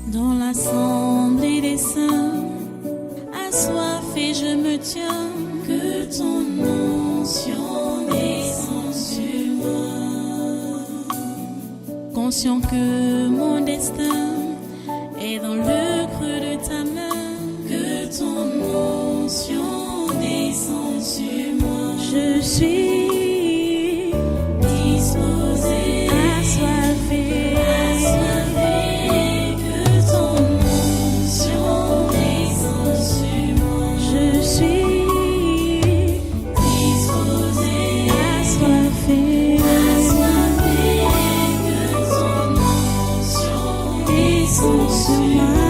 Dans l'assemblée des saints, assoiffé je me tiens, que ton onction descende sur moi. Conscient que mon destin est dans le creux de ta main, que ton onction descende sur moi. Je suis disposé, assoiffé, que ton onction descende sur moi. Je suis disposé, assoiffé, que ton onction descende sur moi.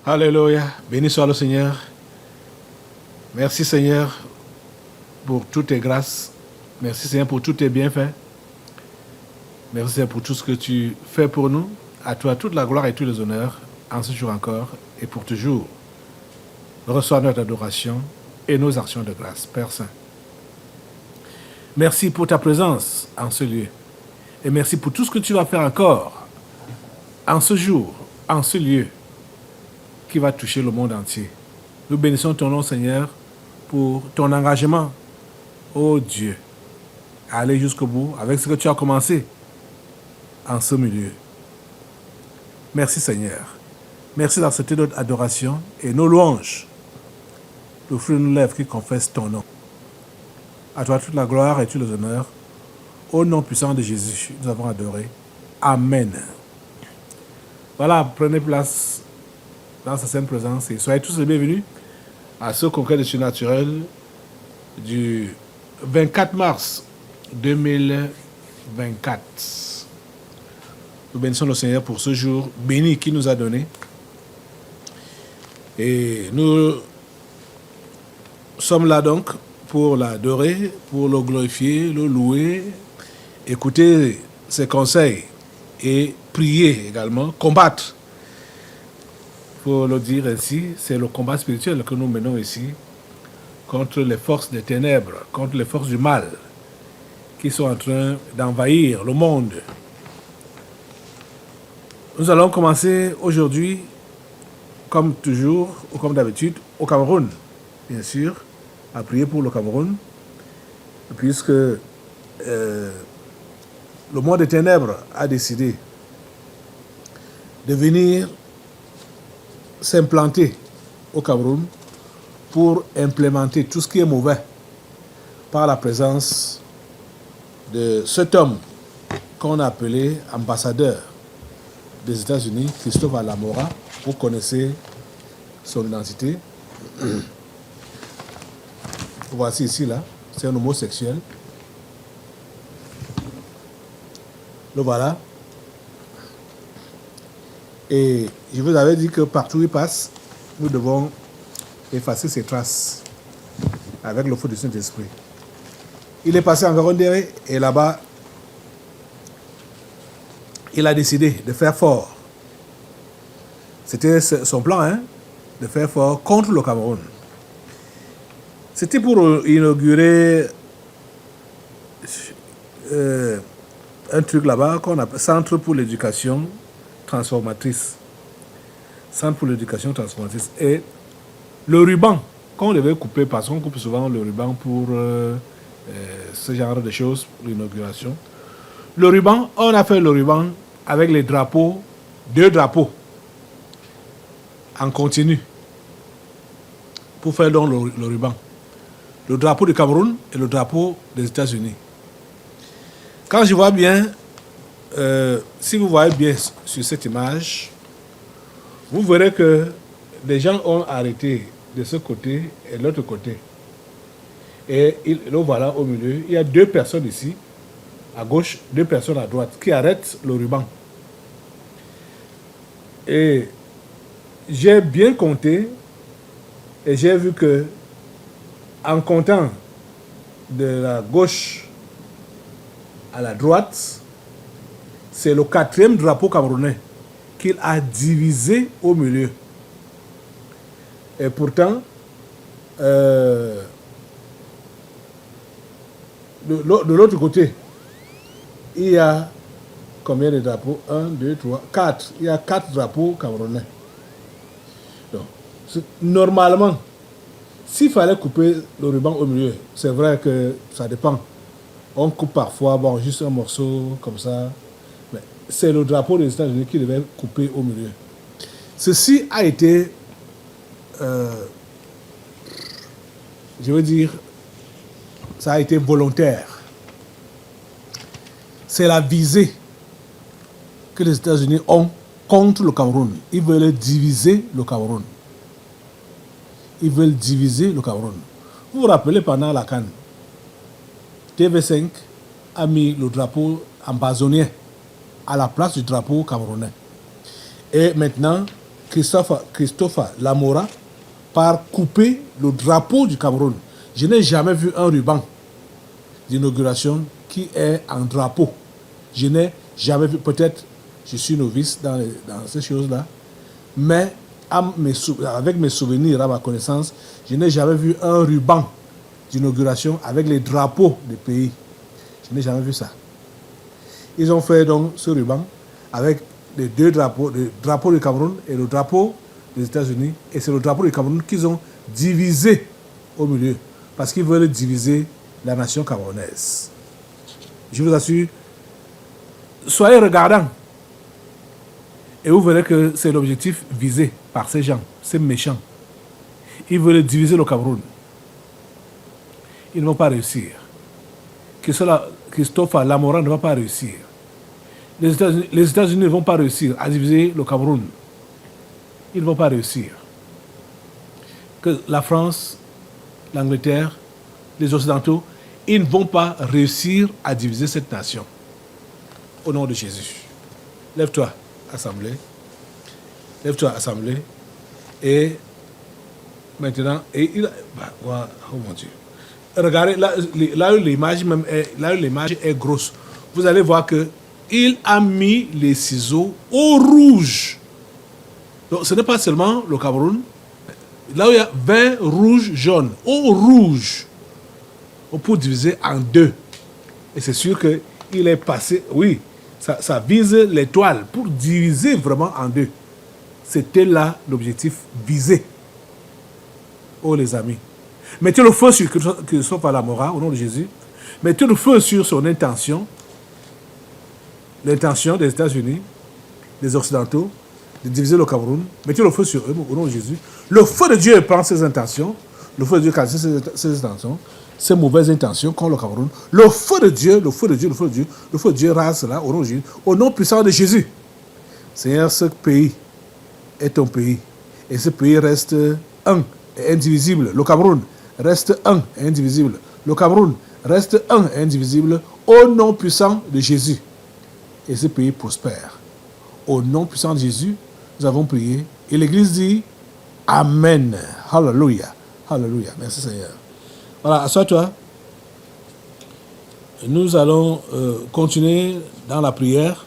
Alléluia, béni soit le Seigneur. Merci Seigneur pour toutes tes grâces. Merci Seigneur pour tous tes bienfaits. Merci Seigneur pour tout ce que tu fais pour nous. À toi toute la gloire et tous les honneurs, en ce jour encore et pour toujours. Reçois notre adoration et nos actions de grâce, Père Saint. Merci pour ta présence en ce lieu. Et merci pour tout ce que tu vas faire encore en ce jour, en ce lieu, qui va toucher le monde entier. Nous bénissons ton nom, Seigneur, pour ton engagement, ô Dieu, à aller jusqu'au bout avec ce que tu as commencé en ce milieu. Merci, Seigneur. Merci d'accepter notre adoration et nos louanges. Le fruit de nos lèvres qui confesse ton nom. À toi toute la gloire et tous les honneurs. Au nom puissant de Jésus, nous avons adoré. Amen. Voilà, prenez place dans sa sainte présence et soyez tous les bienvenus à ce congrès de surnaturel du 24 mars 2024. Nous bénissons le Seigneur pour ce jour béni qu'il nous a donné. Et nous sommes là donc pour l'adorer, pour le glorifier, le louer, écouter ses conseils et prier également, combattre. Pour le dire ainsi, c'est le combat spirituel que nous menons ici contre les forces des ténèbres, contre les forces du mal qui sont en train d'envahir le monde. Nous allons commencer aujourd'hui, comme toujours, ou comme d'habitude, au Cameroun, bien sûr, à prier pour le Cameroun, puisque le monde des ténèbres a décidé de venir s'implanter au Cameroun pour implémenter tout ce qui est mauvais par la présence de cet homme qu'on a appelé ambassadeur des États-Unis, Christophe Alamora. Vous connaissez son identité. Voici ici, là, c'est un homosexuel. Le voilà. Et je vous avais dit que partout où il passe, nous devons effacer ses traces avec le feu du Saint-Esprit. Il est passé en Garondéré et là-bas, il a décidé de faire fort. C'était son plan, hein, de faire fort contre le Cameroun. C'était pour inaugurer un truc là-bas qu'on appelle Centre pour l'éducation transformatrice. Centre pour l'éducation transformatrice. Et le ruban qu'on devait couper, parce qu'on coupe souvent le ruban pour ce genre de choses, pour l'inauguration. Le ruban, on a fait le ruban avec les drapeaux, 2 drapeaux, en continu, pour faire donc le ruban. Le drapeau du Cameroun et le drapeau des États-Unis. Quand je vois bien, si vous voyez bien sur cette image, vous verrez que les gens ont arrêté de ce côté et de l'autre côté. Et le voilà au milieu. Il y a 2 personnes ici, à gauche, 2 personnes à droite, qui arrêtent le ruban. Et j'ai bien compté et j'ai vu que, en comptant de la gauche à la droite, c'est le 4e drapeau camerounais qu'il a divisé au milieu. Et pourtant, de l'autre côté, il y a combien de drapeaux? 1, 2, 3, 4. Il y a 4 drapeaux camerounais. Donc, normalement, s'il fallait couper le ruban au milieu, c'est vrai que ça dépend. On coupe parfois, bon, juste un morceau comme ça. Mais c'est le drapeau des États-Unis qui devait couper au milieu. Ceci a été, je veux dire, ça a été volontaire. C'est la visée que les États-Unis ont contre le Cameroun. Ils veulent diviser le Cameroun. Ils veulent diviser le Cameroun. Vous vous rappelez, pendant la CAN, TV5 a mis le drapeau ambazonien à la place du drapeau camerounais. Et maintenant, Christophe Lamora part couper le drapeau du Cameroun. Je n'ai jamais vu un ruban d'inauguration qui est en drapeau. Je n'ai jamais vu, peut-être je suis novice dans ces choses-là, mais avec mes souvenirs, à ma connaissance, je n'ai jamais vu un ruban d'inauguration avec les drapeaux des pays. Je n'ai jamais vu ça. Ils ont fait donc ce ruban avec les 2 drapeaux, le drapeau du Cameroun et le drapeau des États-Unis. Et c'est le drapeau du Cameroun qu'ils ont divisé au milieu, parce qu'ils veulent diviser la nation camerounaise. Je vous assure, soyez regardants. Et vous verrez que c'est l'objectif visé par ces gens, ces méchants. Ils veulent diviser le Cameroun. Ils ne vont pas réussir. Christophe Lamora ne va pas réussir. Les États-Unis ne vont pas réussir à diviser le Cameroun. Ils ne vont pas réussir. Que la France, l'Angleterre, les Occidentaux, ils ne vont pas réussir à diviser cette nation. Au nom de Jésus. Lève-toi, Assemblée. Lève-toi, Assemblée. Et maintenant, oh mon Dieu. Regardez, là où l'image est grosse, vous allez voir que il a mis les ciseaux au rouge. Donc ce n'est pas seulement le Cameroun. Là où il y a vert, rouge, jaune, au rouge, on peut diviser en 2. Et c'est sûr qu'il est passé, oui, ça vise l'étoile pour diviser vraiment en 2. C'était là l'objectif visé. Oh les amis. Mettez le feu sur Christophe Lamora, au nom de Jésus. Mettez le feu sur son intention. L'intention des États-Unis, des Occidentaux, de diviser le Cameroun. Mettez le feu sur eux, au nom de Jésus. Le feu de Dieu prend ses intentions. Le feu de Dieu casse ses intentions, ses mauvaises intentions contre le Cameroun. Le feu de Dieu, le feu de Dieu, le feu de Dieu, le feu de Dieu rase cela au nom de Jésus. Au nom puissant de Jésus. Seigneur, ce pays est ton pays. Et ce pays reste un et indivisible. Le Cameroun reste un et indivisible. Le Cameroun reste un et indivisible au nom puissant de Jésus. Et ce pays prospère. Au nom puissant de Jésus, nous avons prié. Et l'Église dit Amen. Hallelujah. Hallelujah. Merci Seigneur. Voilà, assois-toi. Nous allons continuer dans la prière.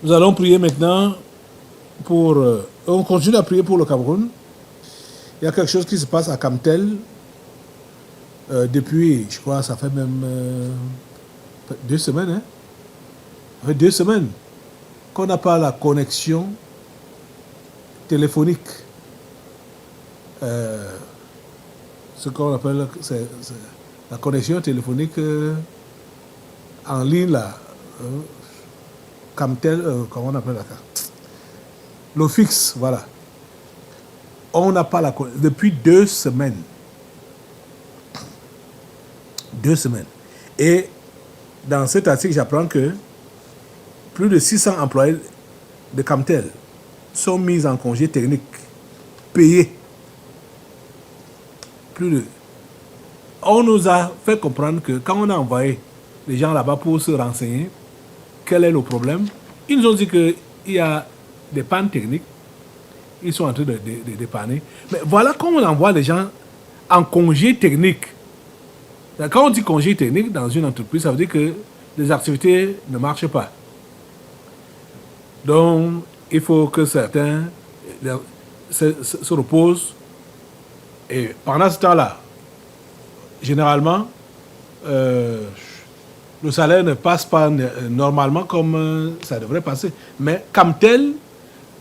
Nous allons prier maintenant pour... on continue à prier pour le Cameroun. Il y a quelque chose qui se passe à Kamtel depuis, je crois, ça fait même 2 semaines. Hein? Ça fait 2 semaines qu'on n'a pas la connexion téléphonique. Ce qu'on appelle c'est la connexion téléphonique en ligne là. Kamtel, comment on appelle la carte? Le fixe, voilà. On n'a pas la connexion depuis 2 semaines. 2 semaines. Et dans cet article, j'apprends que plus de 600 employés de Kamtel sont mis en congé technique, payés. On nous a fait comprendre que quand on a envoyé les gens là-bas pour se renseigner, quel est le problème, ils nous ont dit qu'il y a des pannes techniques, ils sont en train de dépanner. Mais voilà comment on envoie les gens en congé technique. Quand on dit congé technique dans une entreprise, ça veut dire que les activités ne marchent pas. Donc, il faut que certains se reposent. Et pendant ce temps-là, généralement, le salaire ne passe pas normalement comme ça devrait passer. Mais Camtel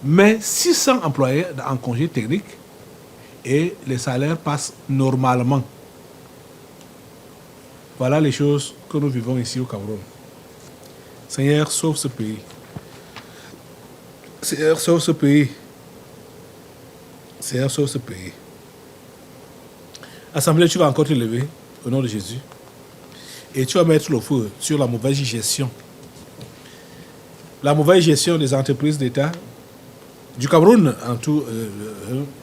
met 600 employés en congé technique et les salaires passent normalement. Voilà les choses que nous vivons ici au Cameroun. Seigneur, sauve ce pays. Seigneur, sauve ce pays. Seigneur, sauve ce pays. Assemblée, tu vas encore te lever au nom de Jésus. Et tu vas mettre le feu sur la mauvaise gestion. La mauvaise gestion des entreprises d'État, du Cameroun en tout,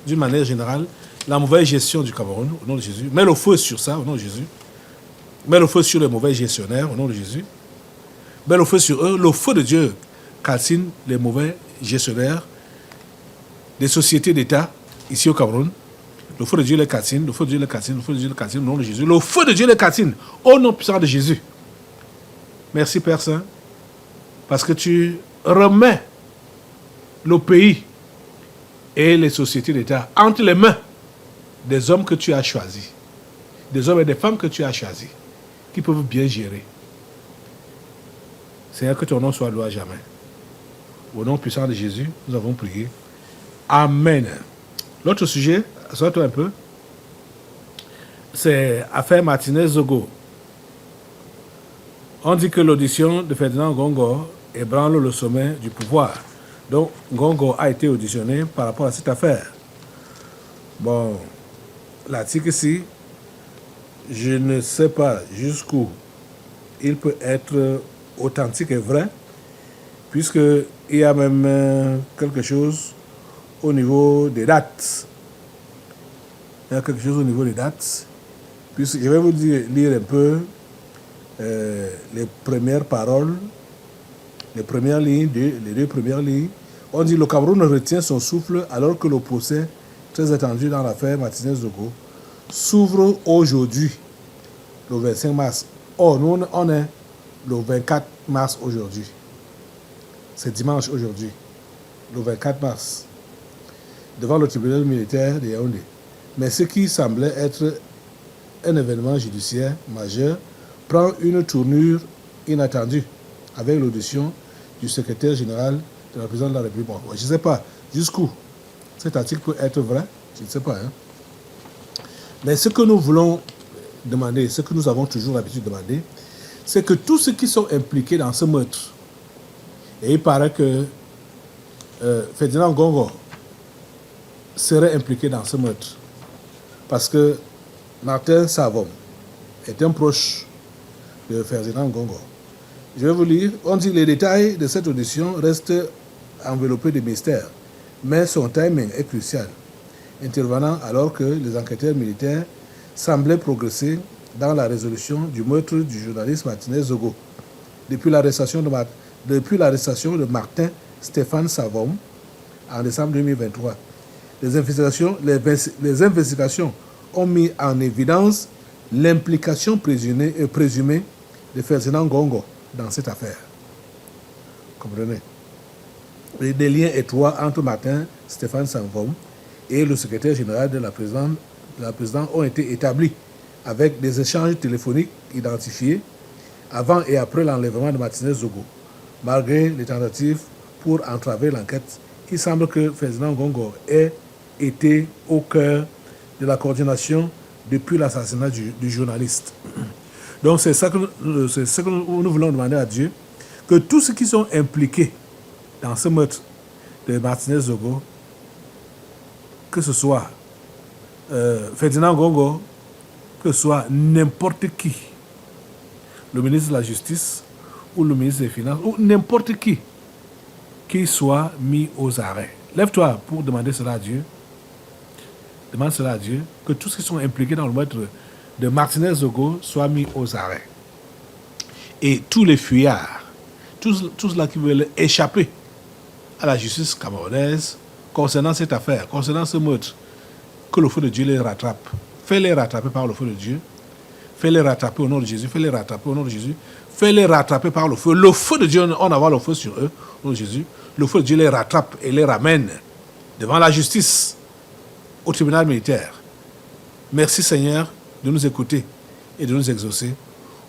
d'une manière générale, la mauvaise gestion du Cameroun, au nom de Jésus. Mets le feu sur ça, au nom de Jésus. Mets le feu sur les mauvais gestionnaires, au nom de Jésus. Mets le feu sur eux. Le feu de Dieu calcine les mauvais gestionnaires des sociétés d'État ici au Cameroun. Le feu de Dieu les calcine, le feu de Dieu les calcine, le feu de Dieu les calcine, au nom de Jésus. Le feu de Dieu les calcine, au nom puissant de Jésus. Merci Père Saint, parce que tu remets le pays et les sociétés d'État entre les mains des hommes que tu as choisis, des hommes et des femmes que tu as choisis, qui peuvent bien gérer. Seigneur, que ton nom soit loué à jamais. Au nom puissant de Jésus, nous avons prié. Amen. L'autre sujet, assois-toi un peu, c'est affaire Martinez-Zogo. On dit que l'audition de Ferdinand Ngongo ébranle le sommet du pouvoir. Donc, Ngongo a été auditionné par rapport à cette affaire. Bon, l'article ici, je ne sais pas jusqu'où il peut être authentique et vrai, puisqu'il y a même quelque chose au niveau des dates. Il y a quelque chose au niveau des dates. Puisque je vais vous lire un peu les premières paroles, les premières lignes, les deux premières lignes. On dit: le Cameroun retient son souffle alors que le procès, très attendu dans l'affaire Martinez-Zogo, s'ouvre aujourd'hui, le 25 mars. Or, nous, on est le 24 mars aujourd'hui. C'est dimanche aujourd'hui, le 24 mars, devant le tribunal militaire de Yaoundé. Mais ce qui semblait être un événement judiciaire majeur prend une tournure inattendue avec l'audition du secrétaire général de la présidence de la République. Bon, je ne sais pas jusqu'où cet article peut être vrai, je ne sais pas. Hein. Mais ce que nous voulons demander, ce que nous avons toujours l'habitude de demander, c'est que tous ceux qui sont impliqués dans ce meurtre, et il paraît que Ferdinand Ngongo serait impliqué dans ce meurtre, parce que Martin Savom est un proche de Ferdinand Ngongo. Je vais vous lire. On dit: les détails de cette audition restent enveloppés de mystères, mais son timing est crucial, intervenant alors que les enquêteurs militaires semblaient progresser dans la résolution du meurtre du journaliste Martinez-Zogo. Depuis l'arrestation de Martin Stéphane Savom en décembre 2023, les investigations ont mis en évidence l'implication présumée de Ferdinand Ngongo dans cette affaire. Comprenez? Des liens étroits entre Martin Stéphane Savom et le secrétaire général de la présidence ont été établis avec des échanges téléphoniques identifiés avant et après l'enlèvement de Martinez-Zogo. Malgré les tentatives pour entraver l'enquête, il semble que Ferdinand Ngongo ait été au cœur de la coordination depuis l'assassinat du journaliste. Donc c'est ça que nous voulons demander à Dieu, que tous ceux qui sont impliqués dans ce meurtre de Martinez-Zogo, que ce soit Ferdinand Ngongo, que ce soit n'importe qui, le ministre de la Justice ou le ministre des Finances, ou n'importe qui soit mis aux arrêts. Lève-toi pour demander cela à Dieu. Demande cela à Dieu, que tous ceux qui sont impliqués dans le meurtre de Martinez-Zogo soient mis aux arrêts. Et tous les fuyards, tous ceux qui veulent échapper à la justice camerounaise concernant cette affaire, concernant ce meurtre, que le feu de Dieu les rattrape. Fais-les rattraper par le feu de Dieu, Fais-les rattraper au nom de Jésus. Fais-les rattraper au nom de Jésus. Fais-les rattraper par le feu. Le feu de Dieu, on envoie le feu sur eux, au nom de Jésus. Le feu de Dieu les rattrape et les ramène devant la justice, au tribunal militaire. Merci Seigneur de nous écouter et de nous exaucer.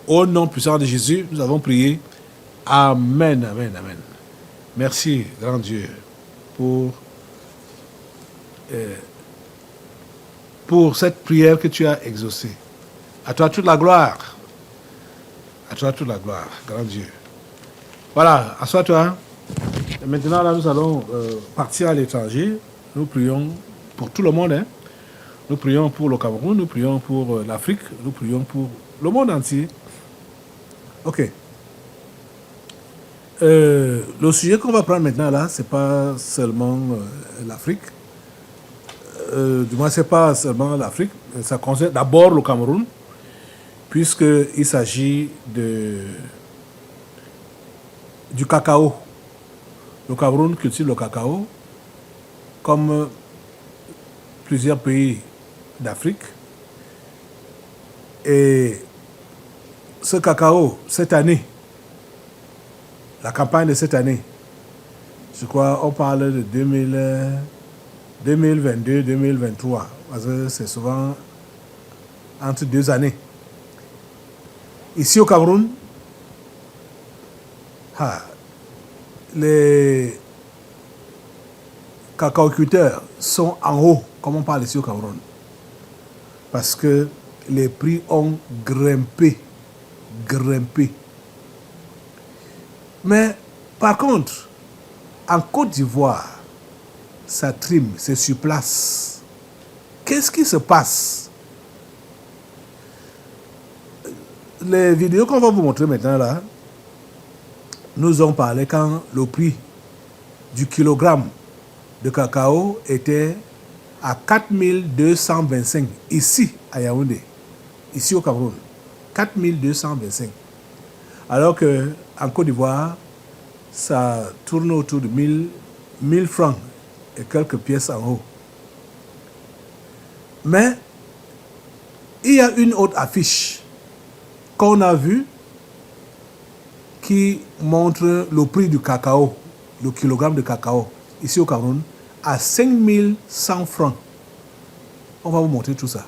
Au nom puissant de Jésus, nous avons prié. Amen, amen, amen. Merci, grand Dieu, pour cette prière que tu as exaucée. À toi toute la gloire. À toi toute la gloire, grand Dieu. Voilà, assois-toi. Et maintenant, là, nous allons partir à l'étranger. Nous prions pour tout le monde. Hein. Nous prions pour le Cameroun, nous prions pour l'Afrique, nous prions pour le monde entier. Ok. Le sujet qu'on va prendre maintenant, là, c'est pas seulement l'Afrique. Du moins, c'est pas seulement l'Afrique. Ça concerne d'abord le Cameroun, puisqu'il s'agit du cacao. Le Cameroun cultive le cacao, comme plusieurs pays d'Afrique. Et ce cacao, cette année, la campagne de cette année, je crois on parle de 2022-2023, parce que c'est souvent entre 2 années. Ici au Cameroun, les cacaoculteurs sont en haut, comme on parle ici au Cameroun, parce que les prix ont grimpé. Mais par contre, en Côte d'Ivoire, ça trime, c'est sur place. Qu'est-ce qui se passe? Les vidéos qu'on va vous montrer maintenant là, nous ont parlé quand le prix du kilogramme de cacao était à 4225 ici à Yaoundé, ici au Cameroun, 4225. Alors qu'en Côte d'Ivoire, ça tourne autour de 1000 francs et quelques pièces en haut. Mais il y a une autre affiche qu'on a vue qui montre le prix du cacao, le kilogramme de cacao, ici au Cameroun, à 5100 francs. On va vous montrer tout ça.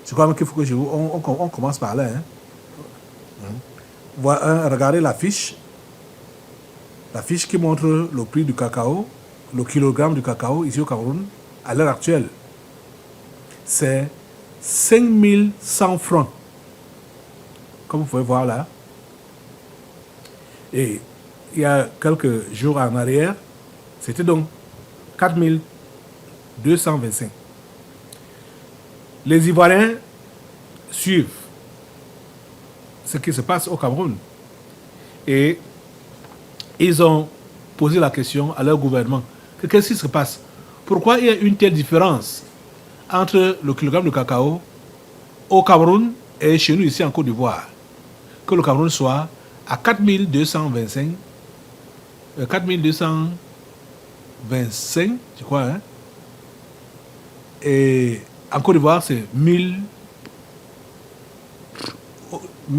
Je crois qu'il faut que on commence par là. Hein. Voilà, regardez l'affiche. L'affiche qui montre le prix du cacao, le kilogramme du cacao ici au Cameroun, à l'heure actuelle, c'est 5100 francs. Comme vous pouvez voir là. Et il y a quelques jours en arrière, c'était donc 4225. Les Ivoiriens suivent ce qui se passe au Cameroun. Et ils ont posé la question à leur gouvernement. Qu'est-ce qui se passe? Pourquoi il y a une telle différence entre le kilogramme de cacao au Cameroun et chez nous ici en Côte d'Ivoire? Que le Cameroun soit à 4225, 4225, je crois, hein? Et en Côte d'Ivoire, c'est 1000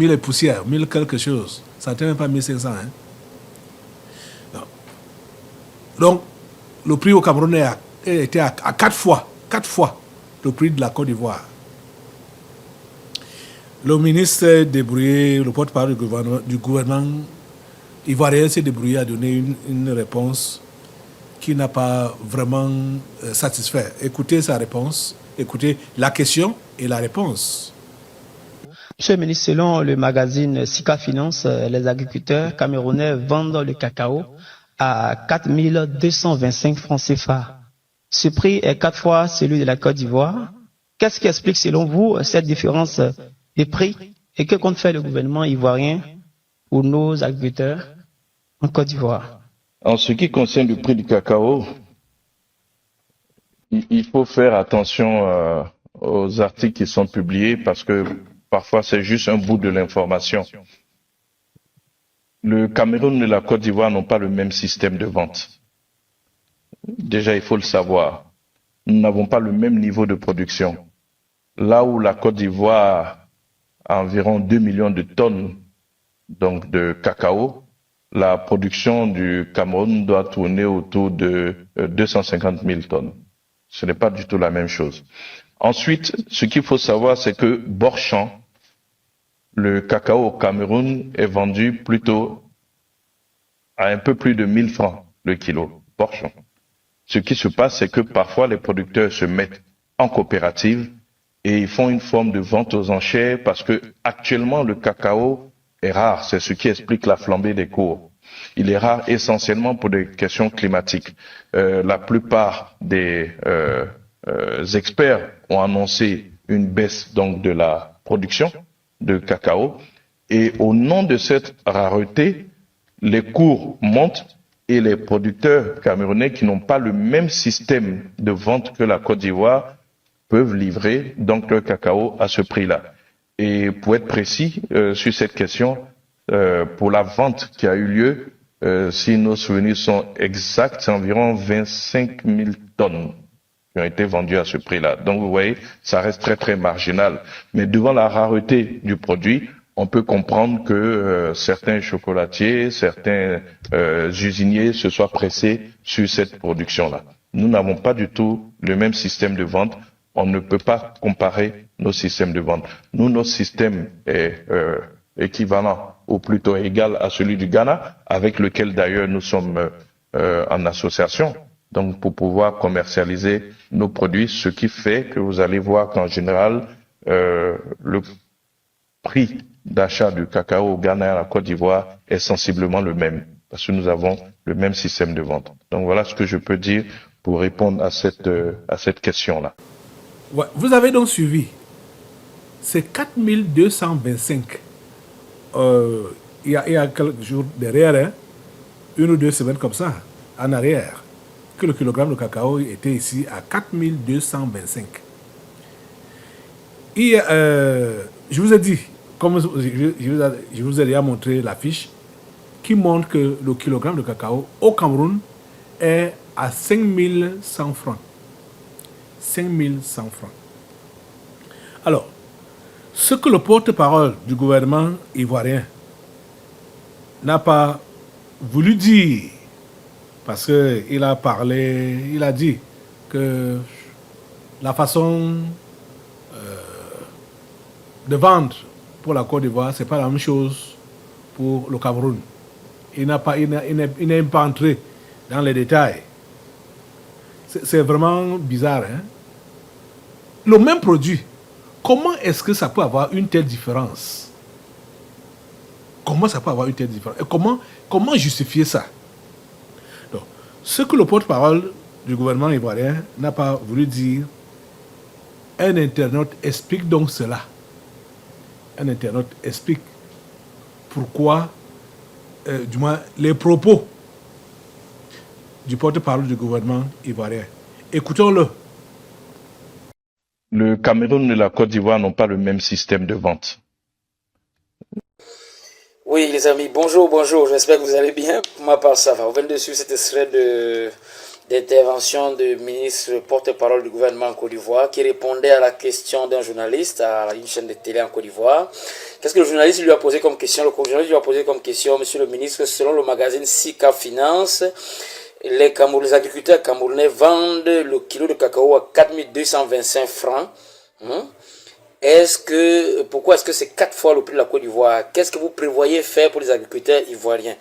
et poussières, 1000 quelque chose. Ça n'atteint même pas 1500. Hein? Donc, le prix au Cameroun était à 4 fois le prix de la Côte d'Ivoire. Le ministre s'est débrouillé, le porte-parole du gouvernement ivoirien s'est débrouillé à donner une réponse qui n'a pas vraiment satisfait. Écoutez sa réponse, écoutez la question et la réponse. Monsieur le ministre, selon le magazine Sika Finance, les agriculteurs camerounais vendent le cacao à 4225 francs CFA. Ce prix est 4 fois celui de la Côte d'Ivoire. Qu'est-ce qui explique selon vous cette différence de prix et que compte faire le gouvernement ivoirien pour nos agriculteurs en Côte d'Ivoire? En ce qui concerne le prix du cacao, il faut faire attention aux articles qui sont publiés parce que parfois c'est juste un bout de l'information. Le Cameroun et la Côte d'Ivoire n'ont pas le même système de vente. Déjà, il faut le savoir. Nous n'avons pas le même niveau de production. Là où la Côte d'Ivoire à environ 2 millions de tonnes donc de cacao, la production du Cameroun doit tourner autour de 250 000 tonnes. Ce n'est pas du tout la même chose. Ensuite, ce qu'il faut savoir, c'est que Borchamp, le cacao au Cameroun, est vendu plutôt à un peu plus de 1000 francs le kilo, Borchamp. Ce qui se passe, c'est que parfois les producteurs se mettent en coopérative et ils font une forme de vente aux enchères parce que actuellement le cacao est rare. C'est ce qui explique la flambée des cours. Il est rare essentiellement pour des questions climatiques. La plupart des experts ont annoncé une baisse donc de la production de cacao et au nom de cette rareté, les cours montent et les producteurs camerounais qui n'ont pas le même système de vente que la Côte d'Ivoire peuvent livrer donc le cacao à ce prix-là. Et pour être précis sur cette question, pour la vente qui a eu lieu, si nos souvenirs sont exacts, c'est environ 25 000 tonnes qui ont été vendues à ce prix-là. Donc vous voyez, ça reste très très marginal. Mais devant la rareté du produit, on peut comprendre que certains chocolatiers, certains usiniers se soient pressés sur cette production-là. Nous n'avons pas du tout le même système de vente. On ne peut pas comparer nos systèmes de vente. Nous, notre système est équivalent ou plutôt égal à celui du Ghana, avec lequel d'ailleurs nous sommes en association, donc pour pouvoir commercialiser nos produits, ce qui fait que vous allez voir qu'en général, le prix d'achat du cacao au Ghana et à la Côte d'Ivoire est sensiblement le même, parce que nous avons le même système de vente. Donc voilà ce que je peux dire pour répondre à cette question-là. Ouais, vous avez donc suivi. C'est 4225. Il y a quelques jours derrière, hein, 1 ou 2 semaines comme ça, en arrière, que le kilogramme de cacao était ici à 4225. Et je vous ai dit, comme je vous ai déjà montré la fiche, qui montre que le kilogramme de cacao au Cameroun est à 5100 francs. 5100 francs. Alors, ce que le porte-parole du gouvernement ivoirien n'a pas voulu dire, parce qu'il a parlé, il a dit que la façon de vendre pour la Côte d'Ivoire, ce n'est pas la même chose pour le Cameroun. Il n'est pas entré dans les détails. C'est vraiment bizarre. Hein? Le même produit, comment est-ce que ça peut avoir une telle différence? Comment ça peut avoir une telle différence? Et comment justifier ça? Donc, ce que le porte-parole du gouvernement ivoirien n'a pas voulu dire, un internaute explique donc cela. Un internaute explique pourquoi, du moins, les propos du porte-parole du gouvernement ivoirien. Écoutons-le. Le Cameroun et la Côte d'Ivoire n'ont pas le même système de vente. Oui, les amis, bonjour, j'espère que vous allez bien. Pour ma part, ça va. On vient de suivre cet extrait d'intervention du ministre porte-parole du gouvernement en Côte d'Ivoire qui répondait à la question d'un journaliste à une chaîne de télé en Côte d'Ivoire. Qu'est-ce que le journaliste lui a posé comme question? Le journaliste lui a posé comme question, monsieur le ministre, selon le magazine Sika Finance, les agriculteurs camerounais vendent le kilo de cacao à 4225 francs. Pourquoi est-ce que c'est 4 fois le prix de la Côte d'Ivoire? Qu'est-ce que vous prévoyez faire pour les agriculteurs ivoiriens?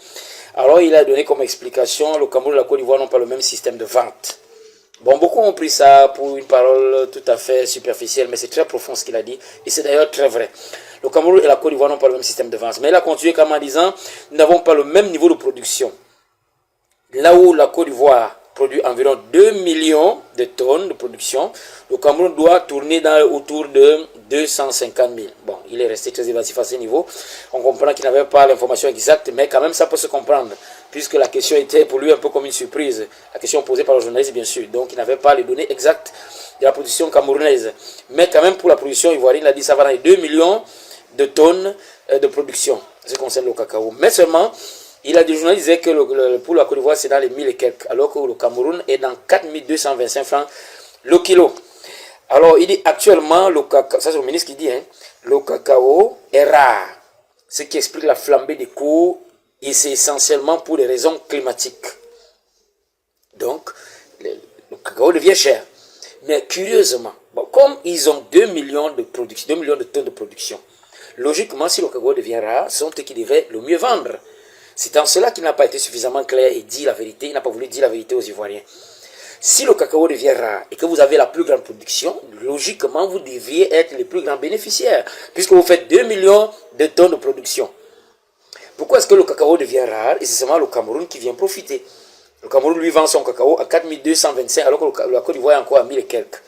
Alors, il a donné comme explication, le Cameroun et la Côte d'Ivoire n'ont pas le même système de vente. Bon, beaucoup ont pris ça pour une parole tout à fait superficielle, mais c'est très profond ce qu'il a dit, et c'est d'ailleurs très vrai. Le Cameroun et la Côte d'Ivoire n'ont pas le même système de vente. Mais il a continué comme en disant, nous n'avons pas le même niveau de production. Là où la Côte d'Ivoire produit environ 2 millions de tonnes de production, le Cameroun doit tourner autour de 250 000. Bon, il est resté très évasif à ce niveau. On comprend qu'il n'avait pas l'information exacte, mais quand même ça peut se comprendre, puisque la question était pour lui un peu comme une surprise. La question posée par le journaliste, bien sûr. Donc il n'avait pas les données exactes de la production camerounaise. Mais quand même pour la production ivoirienne, il a dit que ça va dans les 2 millions de tonnes de production, ce qui concerne le cacao. Mais seulement, il a des journalistes disaient que pour la Côte d'Ivoire, c'est dans les 1000 et quelques, alors que le Cameroun est dans 4225 francs le kilo. Alors, il dit actuellement, le cacao, ça c'est le ministre qui dit, hein, le cacao est rare, ce qui explique la flambée des cours, et c'est essentiellement pour des raisons climatiques. Donc, le cacao devient cher. Mais curieusement, bon, comme ils ont 2 millions de production, 2 millions de tonnes de production, logiquement, si le cacao devient rare, ce sont eux qui devaient le mieux vendre. C'est en cela qu'il n'a pas été suffisamment clair et dit la vérité. Il n'a pas voulu dire la vérité aux Ivoiriens. Si le cacao devient rare et que vous avez la plus grande production, logiquement, vous deviez être les plus grands bénéficiaires, puisque vous faites 2 millions de tonnes de production. Pourquoi est-ce que le cacao devient rare? Et c'est seulement le Cameroun qui vient profiter. Le Cameroun lui vend son cacao à 4225, alors que la Côte d'Ivoire est encore à 1000 et quelques.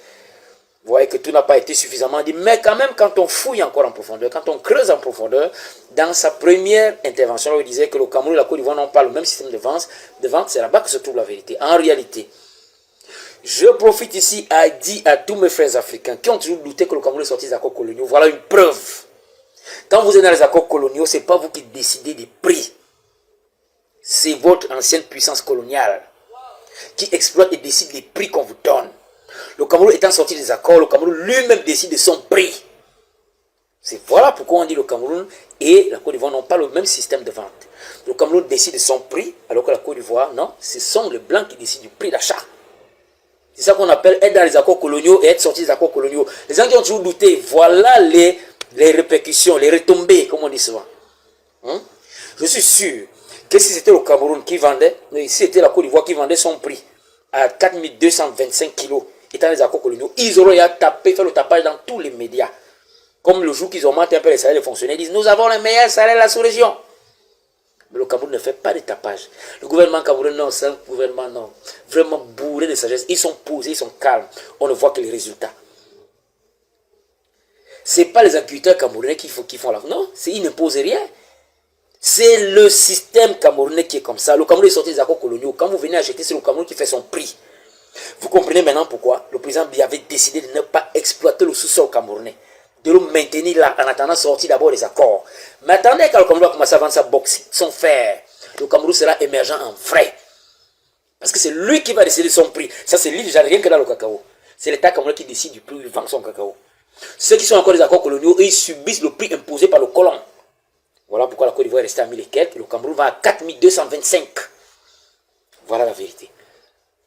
Vous voyez que tout n'a pas été suffisamment dit. Mais quand même, quand on fouille encore en profondeur, quand on creuse en profondeur, dans sa première intervention, il disait que le Cameroun et la Côte d'Ivoire n'ont pas le même système de vente, c'est là-bas que se trouve la vérité. En réalité, je profite ici à dire à tous mes frères africains qui ont toujours douté que le Cameroun est sorti des accords coloniaux, voilà une preuve. Quand vous êtes dans les accords coloniaux, ce n'est pas vous qui décidez des prix. C'est votre ancienne puissance coloniale qui exploite et décide des prix qu'on vous donne. Le Cameroun étant sorti des accords, le Cameroun lui-même décide de son prix. C'est voilà pourquoi on dit le Cameroun et la Côte d'Ivoire n'ont pas le même système de vente. Le Cameroun décide de son prix, alors que la Côte d'Ivoire, non, ce sont les Blancs qui décident du prix d'achat. C'est ça qu'on appelle être dans les accords coloniaux et être sorti des accords coloniaux. Les gens qui ont toujours douté, voilà les répercussions, les retombées, comme on dit souvent. Je suis sûr que si c'était le Cameroun qui vendait, si c'était la Côte d'Ivoire qui vendait son prix à 4225 kilos, étant les accords coloniaux, ils auraient fait le tapage dans tous les médias. Comme le jour qu'ils augmentent un peu les salaires des fonctionnaires, ils disent nous avons les meilleurs salaires de la sous-région. Mais le Cameroun ne fait pas de tapage. Le gouvernement camerounais, non, c'est un gouvernement, non, vraiment bourré de sagesse. Ils sont posés, ils sont calmes. On ne voit que les résultats. Ce n'est pas les agriculteurs camerounais qui font la... Non, ils ne posent rien. C'est le système camerounais qui est comme ça. Le Cameroun est sorti des accords coloniaux. Quand vous venez acheter, c'est le Cameroun qui fait son prix. Vous comprenez maintenant pourquoi le président Biya avait décidé de ne pas exploiter le sous-sol camerounais, de le maintenir là en attendant de sortir d'abord les accords. Mais attendez quand le Cameroun va commencer à vendre sa bauxite, son fer, le Cameroun sera émergent en vrai. Parce que c'est lui qui va décider de son prix. Ça, c'est lui déjà rien que dans le cacao. C'est l'État camerounais qui décide du prix où il vend son cacao. Ceux qui sont encore des accords coloniaux, ils subissent le prix imposé par le colon. Voilà pourquoi la Côte d'Ivoire est restée à 1000 et quelques, le Cameroun va à 4225. Voilà la vérité.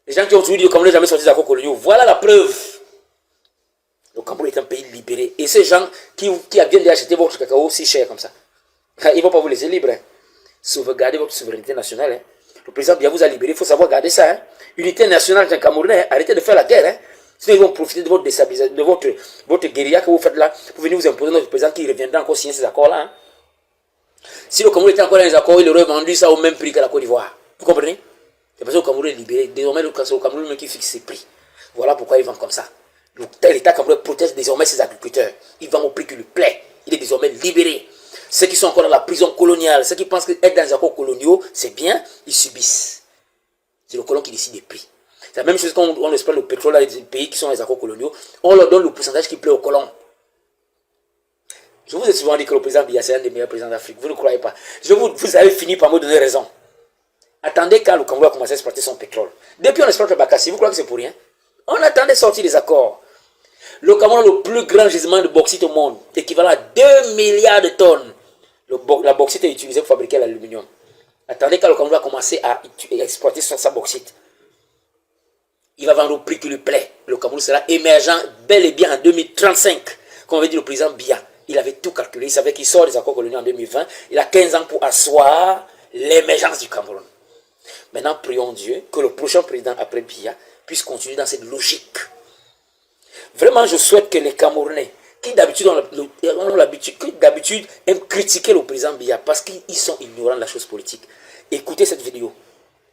Les gens qui ont toujours dit que le Cameroun n'a jamais sorti des accords coloniaux, voilà la preuve. Le Cameroun est un pays libéré. Et ces gens qui viennent d'acheter votre cacao si cher comme ça, ils ne vont pas vous laisser libre. Sauvegardez votre souveraineté nationale. Hein. Le président Biya vous a libéré, il faut savoir garder ça. Hein. Unité nationale d'un Camerounais, arrêtez de faire la guerre. Hein. Sinon, ils vont profiter de votre déstabilisation, de votre guérilla que vous faites là, pour venir vous imposer notre président qui reviendra encore signer ces accords-là. Hein. Si le Cameroun était encore dans les accords, il aurait vendu ça au même prix que la Côte d'Ivoire. Vous comprenez? C'est parce que le Cameroun est libéré. Désormais, le Cameroun qui fixe ses prix. Voilà pourquoi ils vendent comme ça. L'État camerounais protège désormais ses agriculteurs. Il vend au prix qui lui plaît. Il est désormais libéré. Ceux qui sont encore dans la prison coloniale, ceux qui pensent qu'être dans les accords coloniaux, c'est bien, ils subissent. C'est le colon qui décide des prix. C'est la même chose quand on exploite le pétrole dans les pays qui sont dans les accords coloniaux. On leur donne le pourcentage qui plaît au colon. Je vous ai souvent dit que le président Biya, c'est un des meilleurs présidents d'Afrique. Vous ne croyez pas. Vous avez fini par me donner raison. Attendez quand le Cameroun a commencé à exploiter son pétrole. Depuis on exploite le Bakassi, vous croyez que c'est pour rien? On attendait sortir des accords. Le Cameroun a le plus grand gisement de bauxite au monde, équivalent à 2 milliards de tonnes. La bauxite est utilisée pour fabriquer l'aluminium. Attendez quand le Cameroun a commencé à exploiter sa bauxite. Il va vendre au prix qui lui plaît. Le Cameroun sera émergent bel et bien en 2035. Comme avait dit le président Biya, il avait tout calculé. Il savait qu'il sort des accords coloniaux en 2020. Il a 15 ans pour asseoir l'émergence du Cameroun. Maintenant, prions Dieu que le prochain président après Biya puisse continuer dans cette logique. Vraiment, je souhaite que les Camerounais, qui d'habitude aiment critiquer le président Biya parce qu'ils sont ignorants de la chose politique, écoutez cette vidéo.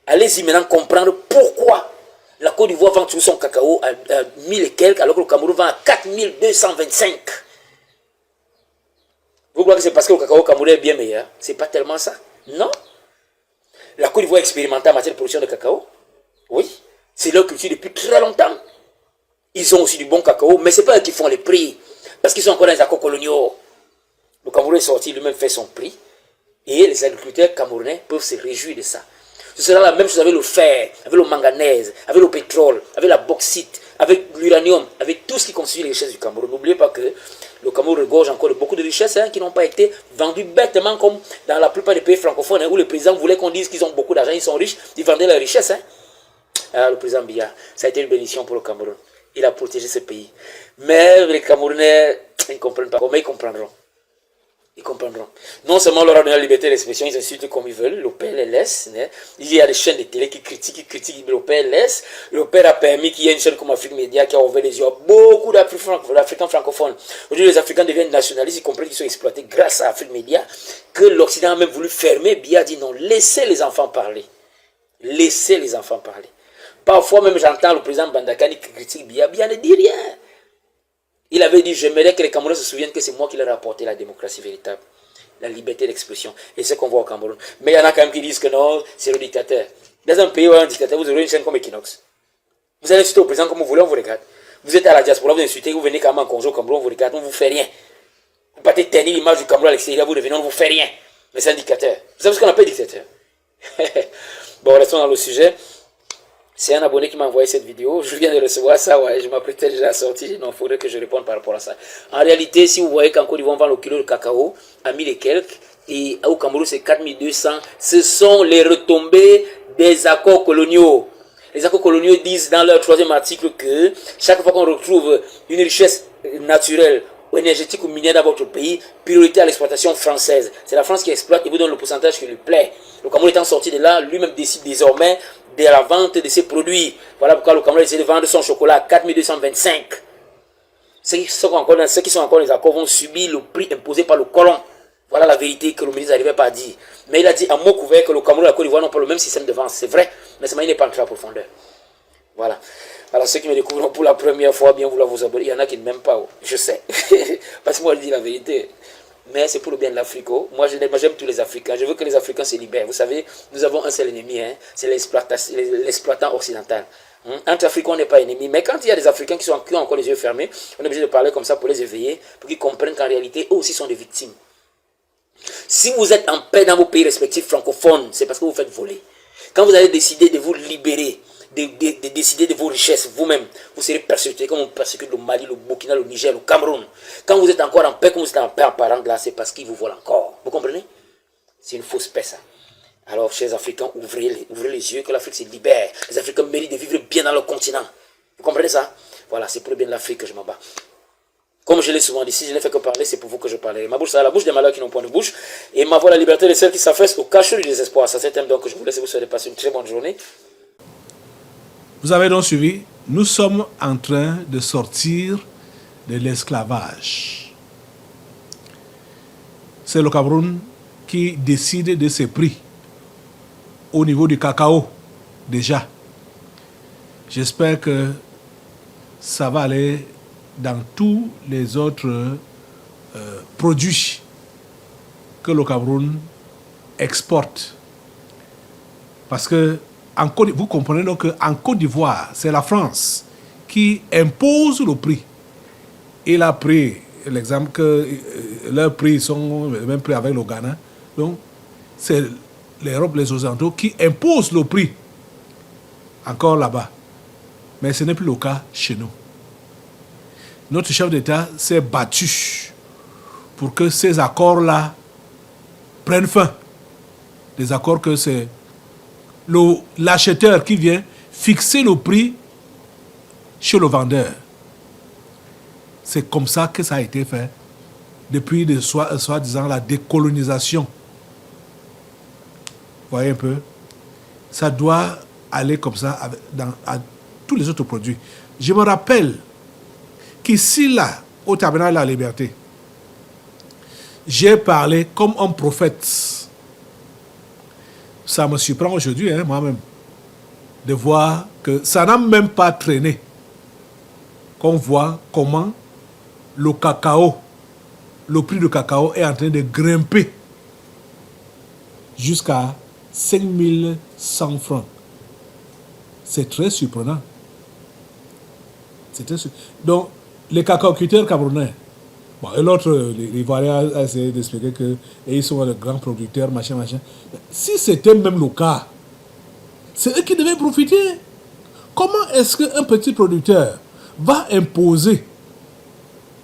Allez-y maintenant comprendre pourquoi la Côte d'Ivoire vend toujours son cacao à 1000 et quelques, alors que le Cameroun vend à 4225. Vous croyez que c'est parce que le cacao camerounais est bien meilleur? C'est pas tellement ça. Non. La Côte d'Ivoire expérimente en matière de production de cacao. Oui. C'est leur culture depuis très longtemps. Ils ont aussi du bon cacao, mais ce n'est pas eux qui font les prix. Parce qu'ils sont encore dans les accords coloniaux. Le Cameroun est sorti, lui-même fait son prix. Et les agriculteurs camerounais peuvent se réjouir de ça. Ce sera la même chose avec le fer, avec le manganèse, avec le pétrole, avec la bauxite, avec l'uranium, avec tout ce qui constitue les richesses du Cameroun. N'oubliez pas que le Cameroun regorge encore de beaucoup de richesses qui n'ont pas été vendues bêtement comme dans la plupart des pays francophones où le président voulait qu'on dise qu'ils ont beaucoup d'argent, ils sont riches, ils vendaient leurs richesses. Alors, le président Biya, ça a été une bénédiction pour le Cameroun. Il a protégé ce pays. Mais les Camerounais, ils ne comprennent pas. Comment ils comprendront? Ils comprendront. Non seulement on leur a donné la liberté d'expression, ils insultent comme ils veulent, le père les laisse. Il y a des chaînes de télé qui critiquent, le père laisse. Le père a permis qu'il y ait une chaîne comme Afrique Média qui a ouvert les yeux à beaucoup d'Africains francophones. Aujourd'hui, les Africains deviennent nationalistes, ils comprennent qu'ils sont exploités grâce à Afrique Média, que l'Occident a même voulu fermer. Biya dit non, laissez les enfants parler. Laissez les enfants parler. Parfois même j'entends le président Bandakani qui critique Biya, Biya ne dit rien. Il avait dit, j'aimerais que les Camerounais se souviennent que c'est moi qui leur ai apporté la démocratie véritable, la liberté d'expression. Et c'est ce qu'on voit au Cameroun. Mais il y en a quand même qui disent que non, c'est le dictateur. Dans un pays où il y a un dictateur, vous aurez une chaîne comme Equinox. Vous allez insulter au président comme vous voulez, on vous regarde. Vous êtes à la diaspora, vous insultez, vous venez quand même en congé au Cameroun, on vous regarde, on ne vous fait rien. Vous partez ternir l'image du Cameroun à l'extérieur, vous revenez, on ne vous fait rien. Mais c'est un dictateur. Vous savez ce qu'on appelle dictateur? Bon, restons dans le sujet. C'est un abonné qui m'a envoyé cette vidéo. Je viens de recevoir ça, ouais. Je m'apprêtais déjà à sortir. Il faudrait que je réponde par rapport à ça. En réalité, si vous voyez qu'en Côte d'Ivoire, on vend le kilo de cacao à 1000 et quelques, et au Cameroun, c'est 4200, ce sont les retombées des accords coloniaux. Les accords coloniaux disent dans leur 3e article que chaque fois qu'on retrouve une richesse naturelle ou énergétique ou minière dans votre pays, priorité à l'exploitation française. C'est la France qui exploite et vous donne le pourcentage qui lui plaît. Le Cameroun étant sorti de là, lui-même décide désormais de la vente de ses produits. Voilà pourquoi le Cameroun essaie de vendre son chocolat à 4225. Ceux qui sont encore dans les accords vont subir le prix imposé par le colon. Voilà la vérité que le ministre n'arrivait pas à dire. Mais il a dit à mot couvert que le Cameroun et la Côte d'Ivoire n'ont pas le même système de vente. C'est vrai, mais il n'est pas entré en profondeur. Voilà. Alors ceux qui me découvrent pour la première fois, bien vouloir vous abonner. Il y en a qui ne m'aiment pas, je sais. Parce que moi je dis la vérité. Mais c'est pour le bien de l'Afrique. Moi j'aime tous les Africains. Je veux que les Africains se libèrent. Vous savez, nous avons un seul ennemi, c'est l'exploitant occidental. Entre Africains, on n'est pas ennemis. Mais quand il y a des Africains qui ont encore les yeux fermés, on est obligé de parler comme ça pour les éveiller, pour qu'ils comprennent qu'en réalité, eux aussi sont des victimes. Si vous êtes en paix dans vos pays respectifs francophones, c'est parce que vous faites voler. Quand vous allez décider de vous libérer, de décider de vos richesses vous-même, vous serez persécutés comme on persécute le Mali, le Burkina, le Niger, le Cameroun. Quand vous êtes encore en paix, comme vous êtes en paix apparente là, c'est parce qu'ils vous volent encore. Vous comprenez? C'est une fausse paix ça. Alors, chers Africains, ouvrez les yeux, que l'Afrique se libère. Les Africains méritent de vivre bien dans leur continent. Vous comprenez ça? Voilà, c'est pour le bien de l'Afrique que je m'en bats. Comme je l'ai souvent dit, si je n'ai fait que parler, c'est pour vous que je parlerai. Ma bouche, c'est la bouche des malheurs qui n'ont point de bouche. Et ma voix, la liberté de celles qui s'affaissent au cachot du désespoir. Ça, c'est un thème donc que je vous laisse. Vous souhaitez passer une très bonne journée. Vous avez donc suivi, nous sommes en train de sortir de l'esclavage. C'est le Cameroun qui décide de ses prix au niveau du cacao, déjà. J'espère que ça va aller dans tous les autres produits que le Cameroun exporte. Parce que vous comprenez donc qu'en Côte d'Ivoire, c'est la France qui impose le prix. Il a pris l'exemple que leurs prix sont le même prix avec le Ghana. Donc, c'est l'Europe, les Occidentaux qui imposent le prix encore là-bas. Mais ce n'est plus le cas chez nous. Notre chef d'État s'est battu pour que ces accords-là prennent fin. Des accords que c'est l'acheteur qui vient fixer le prix chez le vendeur. C'est comme ça que ça a été fait depuis soi-disant la décolonisation. Vous voyez un peu? Ça doit aller comme ça à tous les autres produits. Je me rappelle qu'ici, là, au Tabernacle de la Liberté, j'ai parlé comme un prophète. Ça me surprend aujourd'hui, moi-même, de voir que ça n'a même pas traîné. Qu'on voit comment le cacao, le prix du cacao est en train de grimper jusqu'à 5100 francs. C'est très surprenant. Donc, les cacaoculteurs camerounais, bon, et l'autre, l'Ivoirien a essayé d'expliquer qu'ils sont les grands producteurs, machin. Si c'était même le cas, c'est eux qui devaient profiter. Comment est-ce qu'un petit producteur va imposer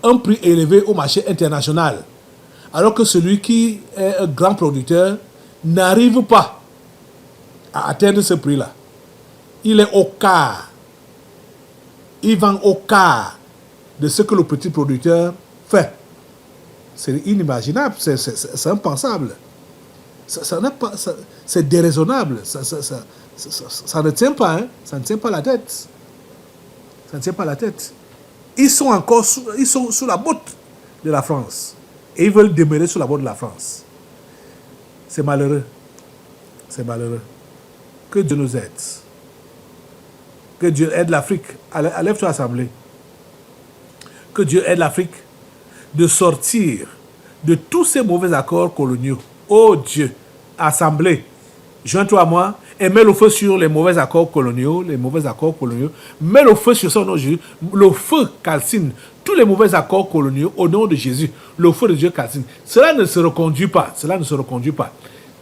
un prix élevé au marché international, alors que celui qui est un grand producteur n'arrive pas à atteindre ce prix-là. Il est au quart. Il vend au quart de ce que le petit producteur fait. C'est inimaginable, c'est impensable. C'est déraisonnable. Ça ne tient pas, hein? Ça ne tient pas la tête. Ça ne tient pas la tête. Ils sont encore sous la botte de la France. Et ils veulent demeurer sous la botte de la France. C'est malheureux. C'est malheureux. Que Dieu nous aide. Que Dieu aide l'Afrique. Lève-toi, assemblée. Que Dieu aide l'Afrique de sortir de tous ces mauvais accords coloniaux. Oh Dieu, assemblée, joins-toi à moi et mets le feu sur les mauvais accords coloniaux, mets le feu sur ça au nom de Jésus. Le feu calcine tous les mauvais accords coloniaux au nom de Jésus. Le feu de Dieu calcine. Cela ne se reconduit pas.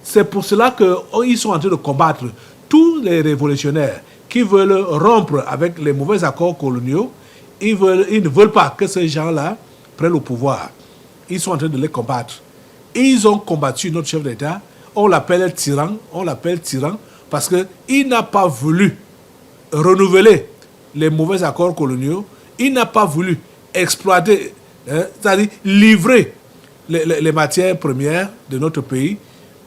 C'est pour cela qu'ils sont en train de combattre tous les révolutionnaires qui veulent rompre avec les mauvais accords coloniaux. Ils ne veulent pas que ces gens-là prennent le pouvoir. Ils sont en train de les combattre. Ils ont combattu notre chef d'État. On l'appelle tyran parce qu'il n'a pas voulu renouveler les mauvais accords coloniaux. Il n'a pas voulu exploiter, c'est-à-dire livrer les matières premières de notre pays,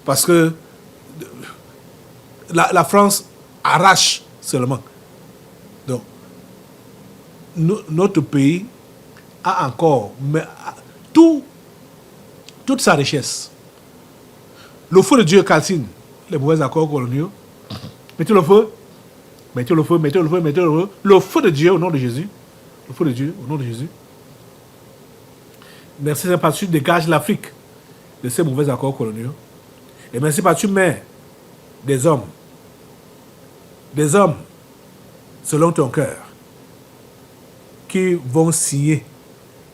parce que la France arrache seulement. Donc, notre pays a encore toute sa richesse. Le feu de Dieu calcine les mauvais accords coloniaux. Mettez le feu. Le feu de Dieu au nom de Jésus. Le feu de Dieu au nom de Jésus. Merci Saint-Père, tu dégages l'Afrique de ces mauvais accords coloniaux. Et merci Père, tu mets des hommes selon ton cœur, qui vont signer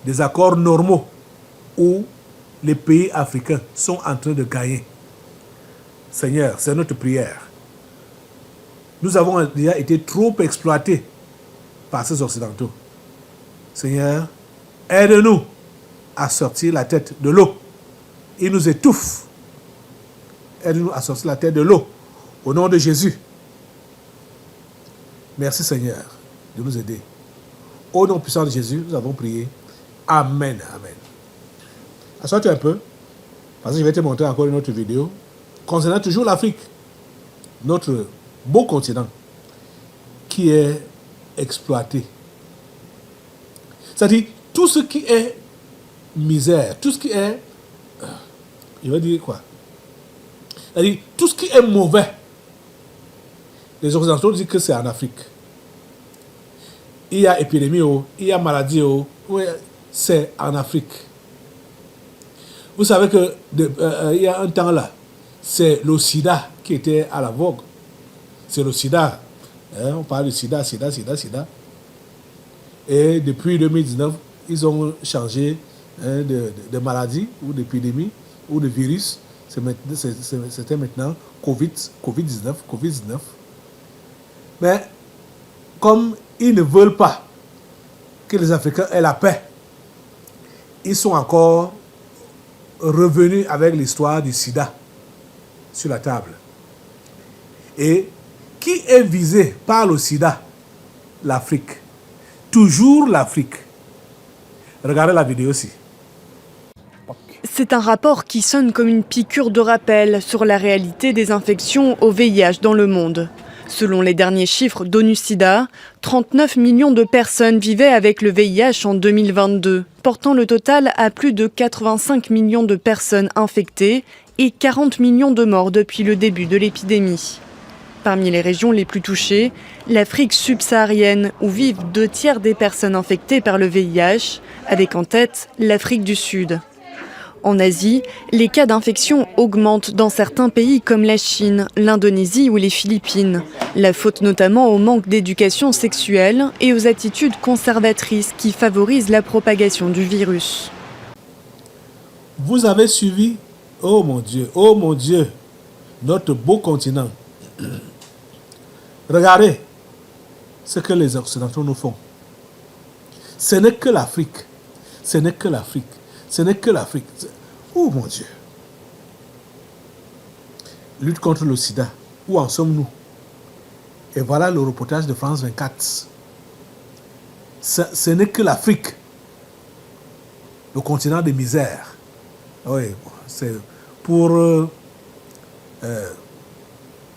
des accords normaux où les pays africains sont en train de gagner. Seigneur, c'est notre prière. Nous avons déjà été trop exploités par ces Occidentaux. Seigneur, aide-nous à sortir la tête de l'eau. Ils nous étouffent. Aide-nous à sortir la tête de l'eau. Au nom de Jésus. Merci Seigneur de nous aider. Au nom puissant de Jésus, nous avons prié. Amen. Amen. Assois-toi un peu, parce que je vais te montrer encore une autre vidéo concernant toujours l'Afrique, notre beau continent qui est exploité. C'est-à-dire, tout ce qui est misère, tout ce qui est... Je vais dire quoi? C'est-à-dire, tout ce qui est mauvais, les Occidentaux disent que c'est en Afrique. Il y a épidémie, il y a maladie, c'est en Afrique. Vous savez que il y a un temps là, c'est le sida qui était à la vogue. C'est le sida. On parle de sida. Et depuis 2019, ils ont changé de maladie ou d'épidémie ou de virus. C'était maintenant Covid-19. Mais comme ils ne veulent pas que les Africains aient la paix, ils sont encore revenus avec l'histoire du sida sur la table. Et qui est visé par le sida? L'Afrique. Toujours l'Afrique. Regardez la vidéo aussi. C'est un rapport qui sonne comme une piqûre de rappel sur la réalité des infections au VIH dans le monde. Selon les derniers chiffres d'ONU-SIDA, 39 millions de personnes vivaient avec le VIH en 2022, portant le total à plus de 85 millions de personnes infectées et 40 millions de morts depuis le début de l'épidémie. Parmi les régions les plus touchées, l'Afrique subsaharienne, où vivent 2/3 des personnes infectées par le VIH, avec en tête l'Afrique du Sud. En Asie, les cas d'infection augmentent dans certains pays comme la Chine, l'Indonésie ou les Philippines. La faute notamment au manque d'éducation sexuelle et aux attitudes conservatrices qui favorisent la propagation du virus. Vous avez suivi, oh mon Dieu, notre beau continent. Regardez ce que les Occidentaux nous font. Ce n'est que l'Afrique. Ce n'est que l'Afrique. Ce n'est que l'Afrique. Oh mon Dieu. Lutte contre le sida. Où en sommes-nous? Et voilà le reportage de France 24. Ce n'est que l'Afrique. Le continent de misère. Oui, c'est pour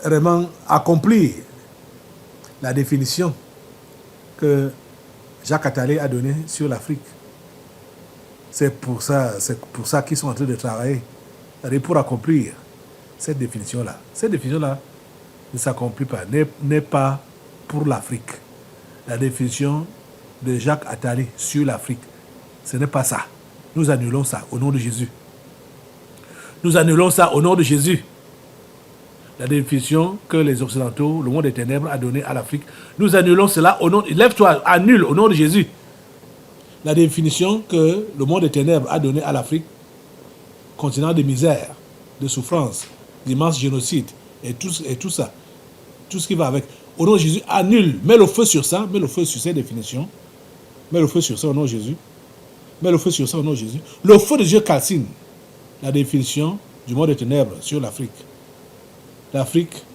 vraiment accomplir la définition que Jacques Attali a donnée sur l'Afrique. C'est pour ça qu'ils sont en train de travailler. C'est-à-dire pour accomplir cette définition-là. Cette définition-là ne s'accomplit pas, n'est pas pour l'Afrique. La définition de Jacques Attali sur l'Afrique, ce n'est pas ça. Nous annulons ça au nom de Jésus. Nous annulons ça au nom de Jésus. La définition que les Occidentaux, le monde des ténèbres, a donnée à l'Afrique, nous annulons cela au nom... Lève-toi, annule au nom de Jésus. La définition que le monde des ténèbres a donnée à l'Afrique, continent de misère, de souffrance, d'immense génocide, et tout ça, tout ce qui va avec. Au nom de Jésus, annule. Mets le feu sur ça, mets le feu sur ces définitions. Mets le feu sur ça au nom de Jésus. Mets le feu sur ça au nom de Jésus. Le feu de Dieu calcine la définition du monde des ténèbres sur l'Afrique. L'Afrique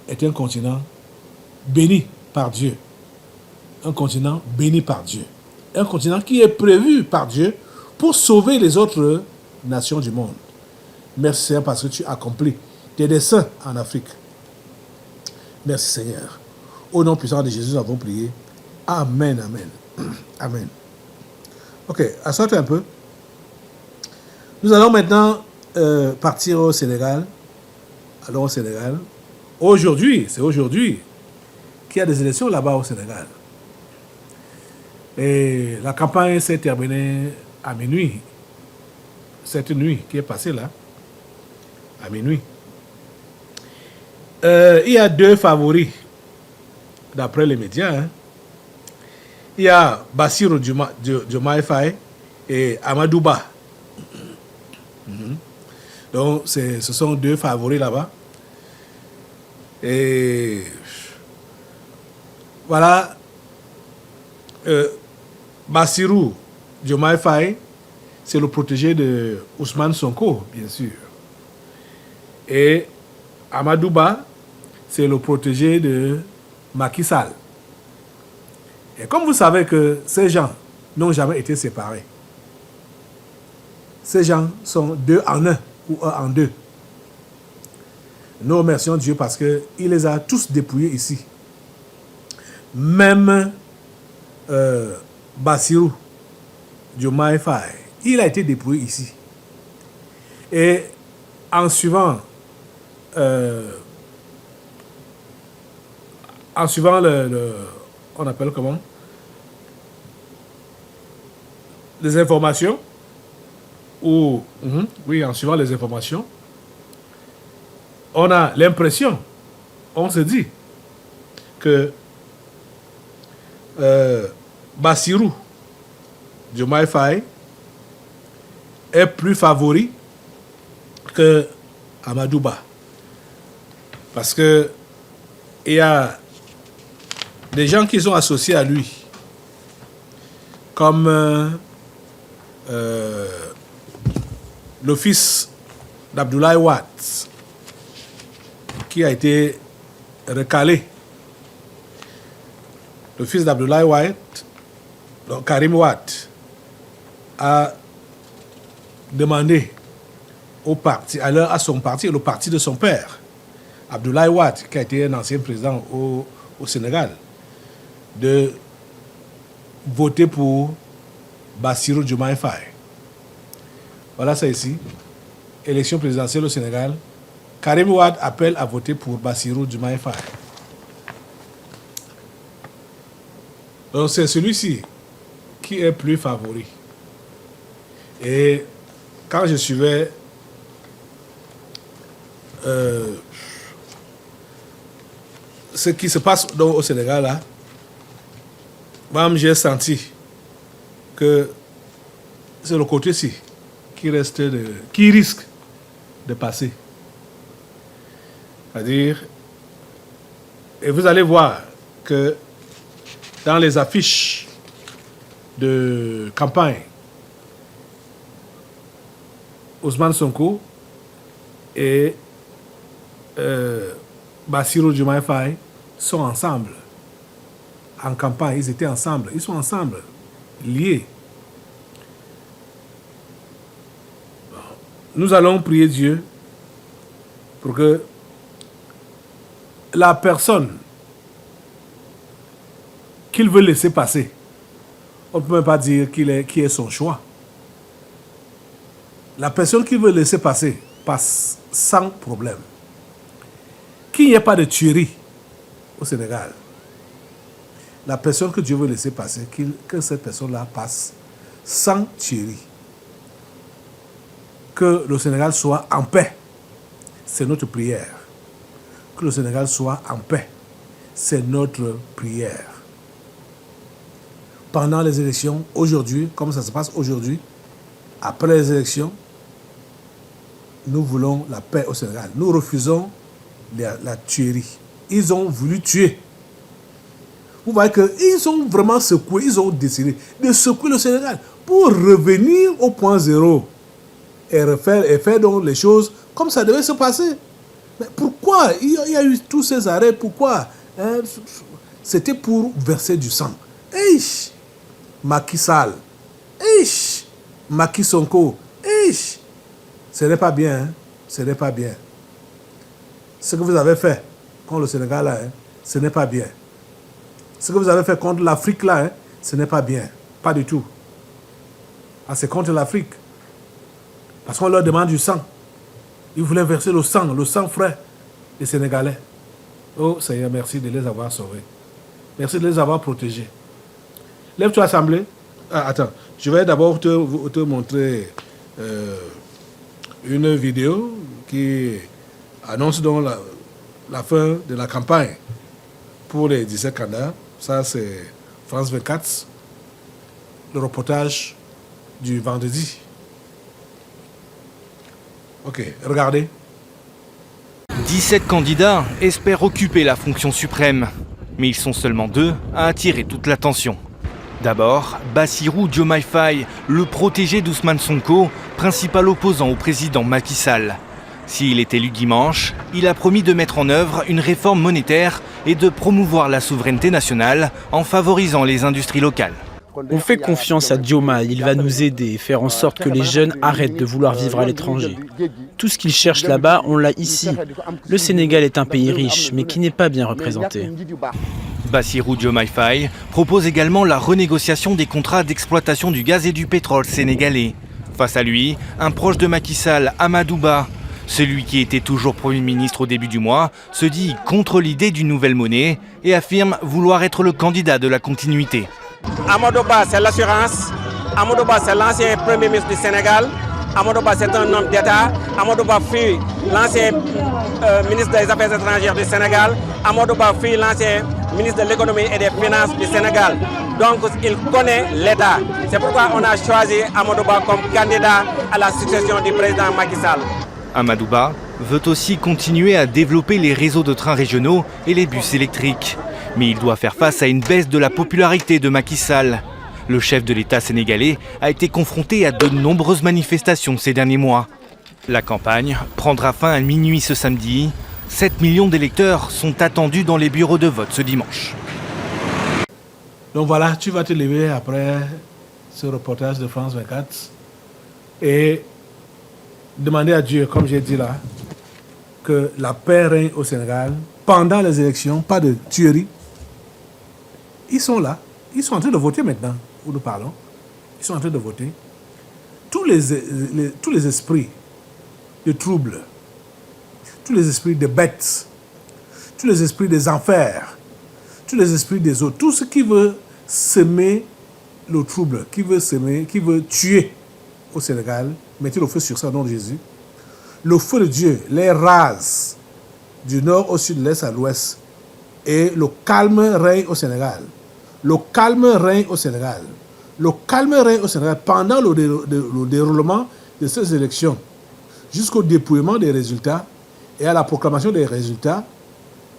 est un continent béni par Dieu. Un continent béni par Dieu. Un continent qui est prévu par Dieu pour sauver les autres nations du monde. Merci Seigneur parce que tu accomplis tes desseins en Afrique. Merci Seigneur. Au nom puissant de Jésus, nous avons prié. Amen, amen. Amen. Ok, assois-toi un peu. Nous allons maintenant partir au Sénégal. Allons au Sénégal. Aujourd'hui, c'est aujourd'hui qu'il y a des élections là-bas au Sénégal. Et la campagne s'est terminée à minuit. Cette nuit qui est passée là, à minuit. Il y a deux favoris, d'après les médias. Hein. Il y a Bassirou Diomaye Faye et Amadou Ba. Donc, ce sont deux favoris là-bas. Et voilà, Bassirou Diomaye Faye, c'est le protégé de Ousmane Sonko, bien sûr. Et Amadou Ba, c'est le protégé de Macky Sall. Et comme vous savez que ces gens n'ont jamais été séparés, ces gens sont deux en un ou un en deux. Nous remercions Dieu parce qu'il les a tous dépouillés ici. Même Bassirou Diomaye Faye, il a été dépouillé ici. Et en suivant on appelle comment? Les informations, ou oui, en suivant les informations, on a l'impression, on se dit que Bassirou Diomaye Faye est plus favori que Amadou Ba. Parce que il y a des gens qui sont associés à lui, comme le fils d'Abdoulaye Wade, qui a été recalé. Le fils d'Abdoulaye Wade, donc Karim Wade, a demandé au parti, à son parti, le parti de son père, Abdoulaye Wade, qui a été un ancien président au Sénégal, de voter pour Bassirou Diomaye Faye. Voilà ça ici. Élection présidentielle au Sénégal. Karim Wade appelle à voter pour Bassirou Diomaye Faye. Donc c'est celui-ci qui est plus favori. Et quand je suivais ce qui se passe donc au Sénégal là, même j'ai senti que c'est le côté-ci qui risque de passer. C'est-à-dire, et vous allez voir que dans les affiches de campagne, Ousmane Sonko et Bassirou Diomaye Faye sont ensemble. En campagne, ils étaient ensemble. Ils sont ensemble, liés. Nous allons prier Dieu pour que la personne qu'il veut laisser passer, on ne peut même pas dire qui est son choix. La personne qu'il veut laisser passer passe sans problème. Qu'il n'y ait pas de tuerie au Sénégal. La personne que Dieu veut laisser passer, que cette personne-là passe sans tuerie. Que le Sénégal soit en paix. C'est notre prière. Que le Sénégal soit en paix. C'est notre prière. Pendant les élections, aujourd'hui, comme ça se passe aujourd'hui, après les élections, nous voulons la paix au Sénégal. Nous refusons la tuerie. Ils ont voulu tuer. Vous voyez qu'ils ont vraiment secoué, ils ont décidé de secouer le Sénégal pour revenir au point zéro et faire donc les choses comme ça devait se passer. Mais pourquoi il y a eu tous ces arrêts? Pourquoi c'était pour verser du sang. Eish, Macky Sall. Eish, Macky Sonko. Eish. Ce n'est pas bien. Hein? Ce n'est pas bien. Ce que vous avez fait contre le Sénégal, là, hein, ce n'est pas bien. Ce que vous avez fait contre l'Afrique, là, hein, ce n'est pas bien. Pas du tout. Ah, c'est contre l'Afrique. Parce qu'on leur demande du sang. Ils voulaient verser le sang frais des Sénégalais. Oh Seigneur, merci de les avoir sauvés. Merci de les avoir protégés. Lève-toi, Assemblée. Ah, attends, je vais d'abord te montrer une vidéo qui annonce donc la fin de la campagne pour les 17 candidats. Ça, c'est France 24, le reportage du vendredi. Ok, regardez. 17 candidats espèrent occuper la fonction suprême. Mais ils sont seulement 2 à attirer toute l'attention. D'abord, Bassirou Diomaye Faye, le protégé d'Ousmane Sonko, principal opposant au président Macky Sall. S'il est élu dimanche, il a promis de mettre en œuvre une réforme monétaire et de promouvoir la souveraineté nationale en favorisant les industries locales. On fait confiance à Diomaye, il va nous aider et faire en sorte que les jeunes arrêtent de vouloir vivre à l'étranger. Tout ce qu'ils cherchent là-bas, on l'a ici. Le Sénégal est un pays riche, mais qui n'est pas bien représenté. Bassirou Diomaye Faye propose également la renégociation des contrats d'exploitation du gaz et du pétrole sénégalais. Face à lui, un proche de Macky Sall, Amadou Ba, celui qui était toujours Premier ministre au début du mois, se dit contre l'idée d'une nouvelle monnaie et affirme vouloir être le candidat de la continuité. Amadou Ba, c'est l'assurance. Amadou Ba, c'est l'ancien Premier ministre du Sénégal. Amadou Ba, c'est un homme d'État. Amadou Ba fut l'ancien ministre des Affaires étrangères du Sénégal. Amadou Ba fut l'ancien ministre de l'économie et des finances du Sénégal. Donc, il connaît l'État. C'est pourquoi on a choisi Amadou Ba comme candidat à la succession du président Macky Sall. Amadou Ba veut aussi continuer à développer les réseaux de trains régionaux et les bus électriques. Mais il doit faire face à une baisse de la popularité de Macky Sall. Le chef de l'État sénégalais a été confronté à de nombreuses manifestations ces derniers mois. La campagne prendra fin à minuit ce samedi. 7 millions d'électeurs sont attendus dans les bureaux de vote ce dimanche. Donc voilà, tu vas te lever après ce reportage de France 24 et demander à Dieu, comme j'ai dit là, que la paix règne au Sénégal pendant les élections, pas de tuerie. Ils sont là, ils sont en train de voter maintenant, où nous parlons. Ils sont en train de voter. Tous les esprits de trouble, tous les esprits de bêtes, tous les esprits des enfers, tous les esprits des autres, tout ce qui veut semer le trouble, qui veut tuer au Sénégal, mettez le feu sur ça au nom de Jésus. Le feu de Dieu les rase du nord au sud, de l'est à l'ouest. Et le calme règne au Sénégal. Le calme règne au Sénégal. Le calme règne au Sénégal pendant le déroulement de ces élections, jusqu'au dépouillement des résultats et à la proclamation des résultats,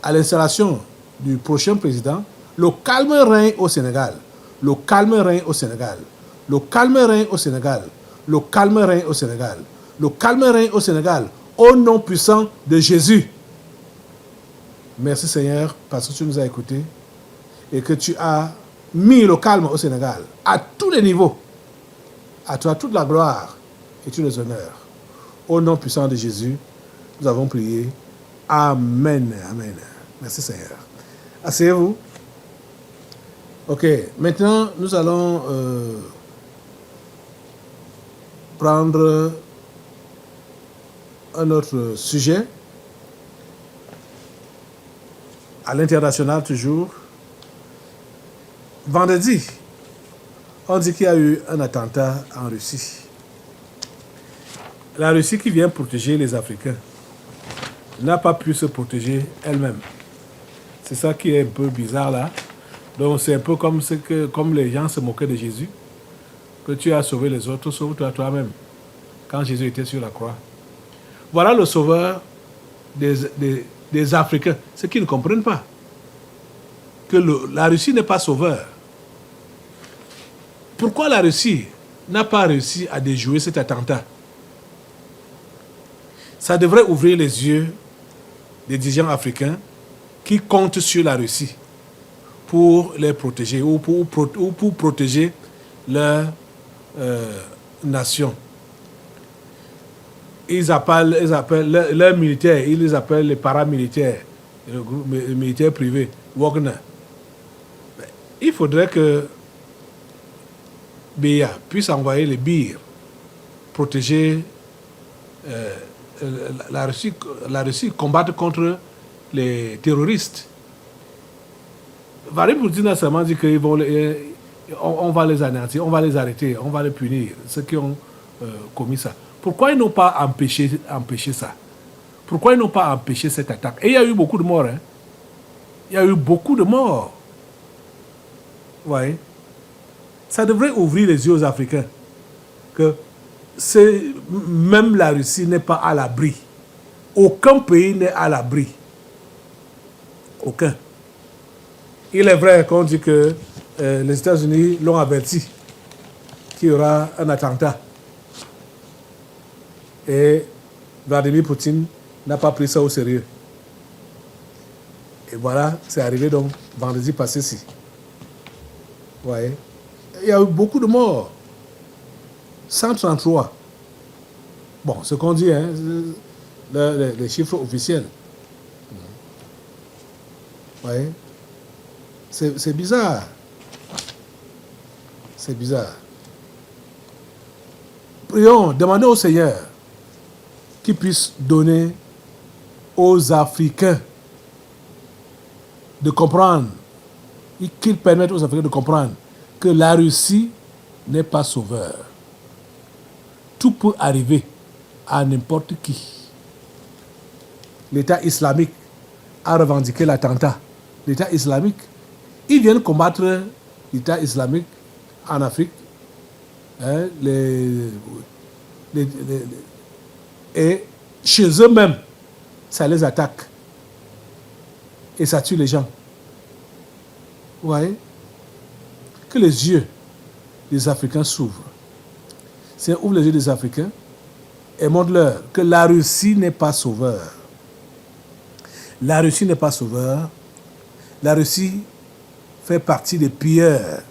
à l'installation du prochain président. Le calme règne au Sénégal. Le calme règne au Sénégal. Le calme règne au Sénégal. Le calme règne au Sénégal. Le calme règne au Sénégal. Au nom puissant de Jésus. Merci Seigneur parce que tu nous as écoutés et que tu as mis le calme au Sénégal à tous les niveaux. À toi toute la gloire et tous les honneurs. Au nom puissant de Jésus, nous avons prié. Amen. Amen. Merci Seigneur. Asseyez-vous. Ok, maintenant nous allons prendre un autre sujet. À l'international toujours. Vendredi, on dit qu'il y a eu un attentat en Russie. La Russie qui vient protéger les Africains n'a pas pu se protéger elle-même. C'est ça qui est un peu bizarre là. Donc c'est un peu comme les gens se moquaient de Jésus, que tu as sauvé les autres, sauve-toi toi-même, quand Jésus était sur la croix. Voilà le sauveur des Africains, ceux qui ne comprennent pas que la Russie n'est pas sauveur. Pourquoi la Russie n'a pas réussi à déjouer cet attentat? Ça devrait ouvrir les yeux des dirigeants africains qui comptent sur la Russie pour les protéger ou pour protéger leur nation. Ils appellent leurs militaires, ils les appellent les paramilitaires, les militaires privés, Wagner. Il faudrait que BIA puisse envoyer les BIR protéger la Russie, combattre contre les terroristes. Vladimir Poutine a seulement dit qu'on va les anéantir, on va les arrêter, on va les punir, ceux qui ont commis ça. Pourquoi ils n'ont pas empêché ça? Pourquoi ils n'ont pas empêché cette attaque? Et il y a eu beaucoup de morts. Hein? Il y a eu beaucoup de morts. Ouais. Ça devrait ouvrir les yeux aux Africains que même la Russie n'est pas à l'abri. Aucun pays n'est à l'abri. Aucun. Il est vrai qu'on dit que les États-Unis l'ont averti qu'il y aura un attentat. Et Vladimir Poutine n'a pas pris ça au sérieux. Et voilà, c'est arrivé donc vendredi passé-ci. Ouais. Il y a eu beaucoup de morts. 133. Bon, ce qu'on dit, hein, les chiffres officiels. Ouais. C'est bizarre. C'est bizarre. Prions, demandez au Seigneur qu'il puisse donner aux Africains de comprendre, qu'il permette aux Africains de comprendre que la Russie n'est pas sauveur. Tout peut arriver à n'importe qui. L'État islamique a revendiqué l'attentat. L'État islamique, ils viennent combattre l'État islamique en Afrique. Hein, et chez eux-mêmes, ça les attaque. Et ça tue les gens. Vous voyez? Que les yeux des Africains s'ouvrent. C'est ouvre les yeux des Africains et montre-leur que la Russie n'est pas sauveur. La Russie n'est pas sauveur. La Russie fait partie des pilleurs.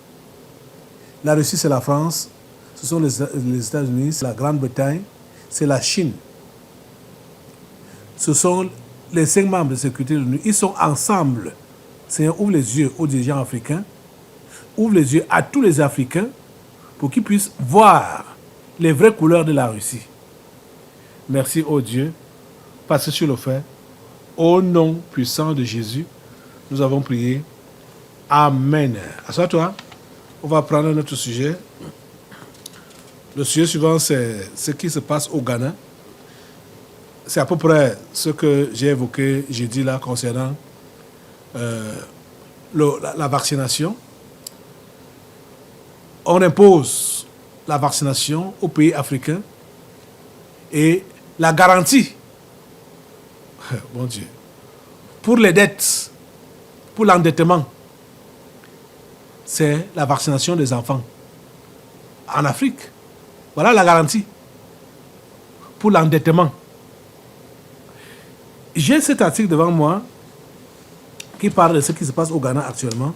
La Russie, c'est la France. Ce sont les États-Unis, c'est la Grande-Bretagne, c'est la Chine. Ce sont les 5 membres de sécurité de l'ONU. Ils sont ensemble. Seigneur, ouvre les yeux aux dirigeants africains. Ouvre les yeux à tous les Africains pour qu'ils puissent voir les vraies couleurs de la Russie. Merci, ô Dieu, parce que tu le fais. Au nom puissant de Jésus, nous avons prié. Amen. Assois-toi. On va prendre un autre sujet. Le sujet suivant, c'est ce qui se passe au Ghana. C'est à peu près ce que j'ai évoqué jeudi là concernant la vaccination. On impose la vaccination aux pays africains et la garantie, bon Dieu, pour les dettes, pour l'endettement, c'est la vaccination des enfants en Afrique. Voilà la garantie pour l'endettement. J'ai cet article devant moi qui parle de ce qui se passe au Ghana actuellement.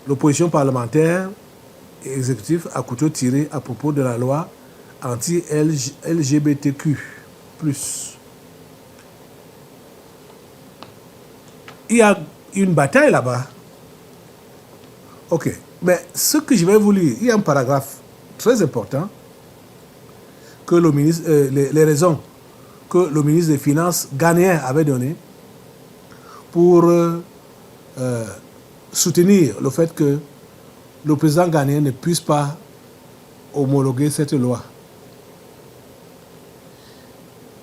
L'opposition parlementaire et exécutive à couteau tiré à propos de la loi anti-LGBTQ+. Il y a une bataille là-bas. Ok. Mais ce que je vais vous lire, il y a un paragraphe très important que le ministre, les raisons que le ministre des Finances ghanéen avait donné pour soutenir le fait que le président ghanéen ne puisse pas homologuer cette loi.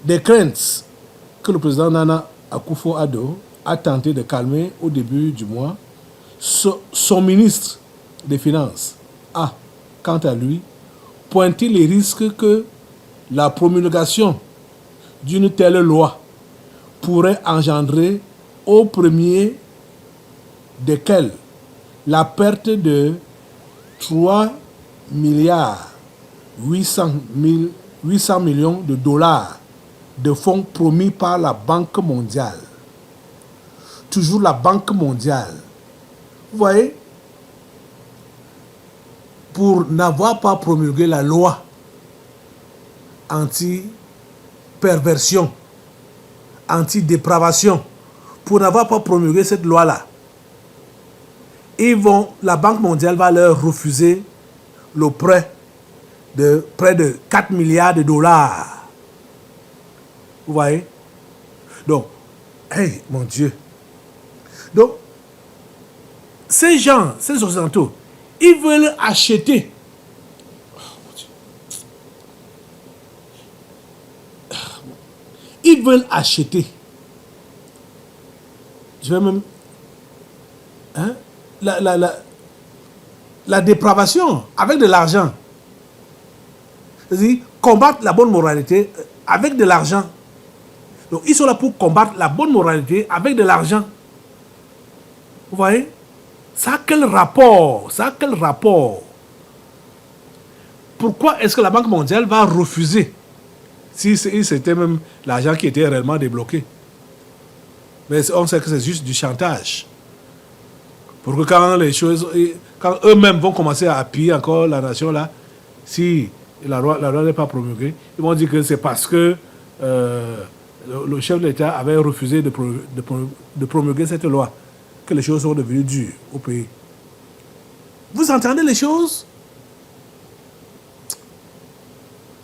Des craintes que le président Nana Akufo-Addo a tenté de calmer au début du mois, son ministre des Finances a, quant à lui, pointé les risques que la promulgation d'une telle loi pourrait engendrer, au premier desquels la perte de 3 milliards 800 millions de dollars de fonds promis par la Banque mondiale. Toujours la Banque mondiale. Vous voyez, pour n'avoir pas promulgué la loi anti-perversion, anti-dépravation, pour n'avoir pas promulgué cette loi-là, la Banque mondiale va leur refuser le prêt de près de 4 milliards de dollars. Vous voyez? Donc, hey, mon Dieu. Donc, ces gens, ces Occidentaux, ils veulent acheter. Ils veulent acheter. Je vais même... Hein? La dépravation avec de l'argent. C'est-à-dire combattre la bonne moralité avec de l'argent. Donc ils sont là pour combattre la bonne moralité avec de l'argent. Vous voyez? Ça a quel rapport? Ça a quel rapport? Pourquoi est-ce que la Banque mondiale va refuser si c'était même l'argent qui était réellement débloqué? Mais on sait que c'est juste du chantage. Pour que quand eux-mêmes vont commencer à appuyer encore la nation là, si la loi n'est pas promulguée, ils vont dire que c'est parce que le chef de l'État avait refusé de promulguer cette loi que les choses sont devenues dures au pays. Vous entendez les choses?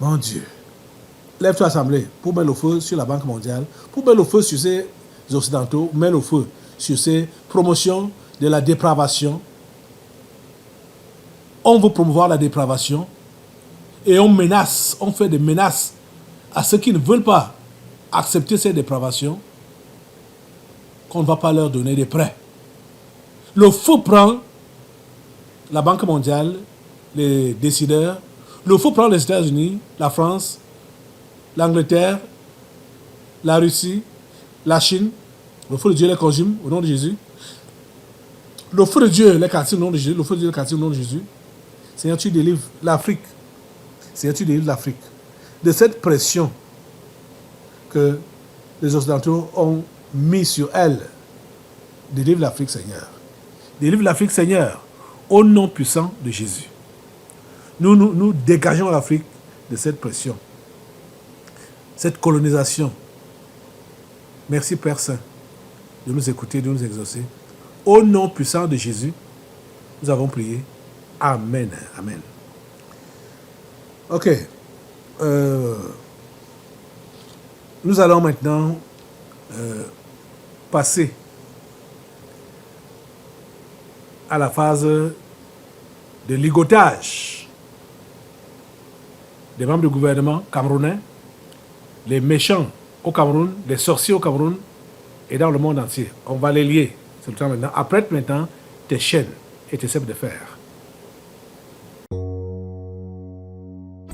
Mon Dieu. Lève-toi, Assemblée, pour mettre le feu sur la Banque mondiale, pour mettre le feu sur ces Occidentaux, mettre le feu sur ces promotions de la dépravation. On veut promouvoir la dépravation et on menace, on fait des menaces à ceux qui ne veulent pas accepter cette dépravation, qu'on ne va pas leur donner des prêts. Le feu prend la Banque mondiale, les décideurs, le feu prend les États-Unis, la France, l'Angleterre, la Russie, la Chine. Le feu de Dieu les consume au nom de Jésus. Le feu de Dieu les casse au nom de Jésus. Le feu de Dieu les casse au nom de Jésus. Seigneur, tu délivres l'Afrique. Seigneur, tu délivres l'Afrique de cette pression que les Occidentaux ont mis sur elle. Délivre l'Afrique, Seigneur. Délivre l'Afrique, Seigneur, au nom puissant de Jésus. Nous dégageons l'Afrique de cette pression, cette colonisation. Merci, Père Saint, de nous écouter, de nous exaucer. Au nom puissant de Jésus, nous avons prié. Amen. Amen. Ok. Nous allons maintenant passer à la phase de ligotage des membres du gouvernement camerounais, les méchants au Cameroun, les sorciers au Cameroun et dans le monde entier. On va les lier. C'est le temps maintenant. Apprête maintenant tes chaînes et tes ceps de fer.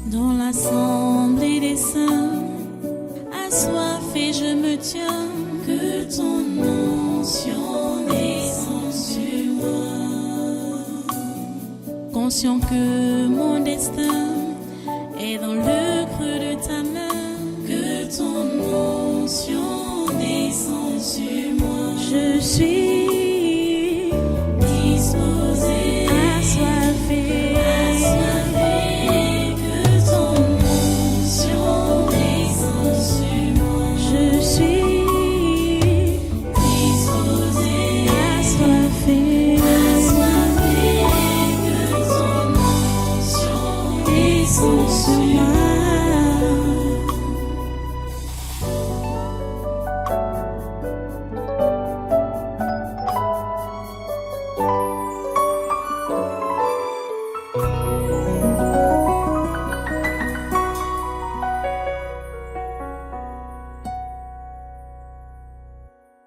Dans l'assemblée des saints, assoiffé je me tiens, que ton onction descende sur moi. conscient que mon destin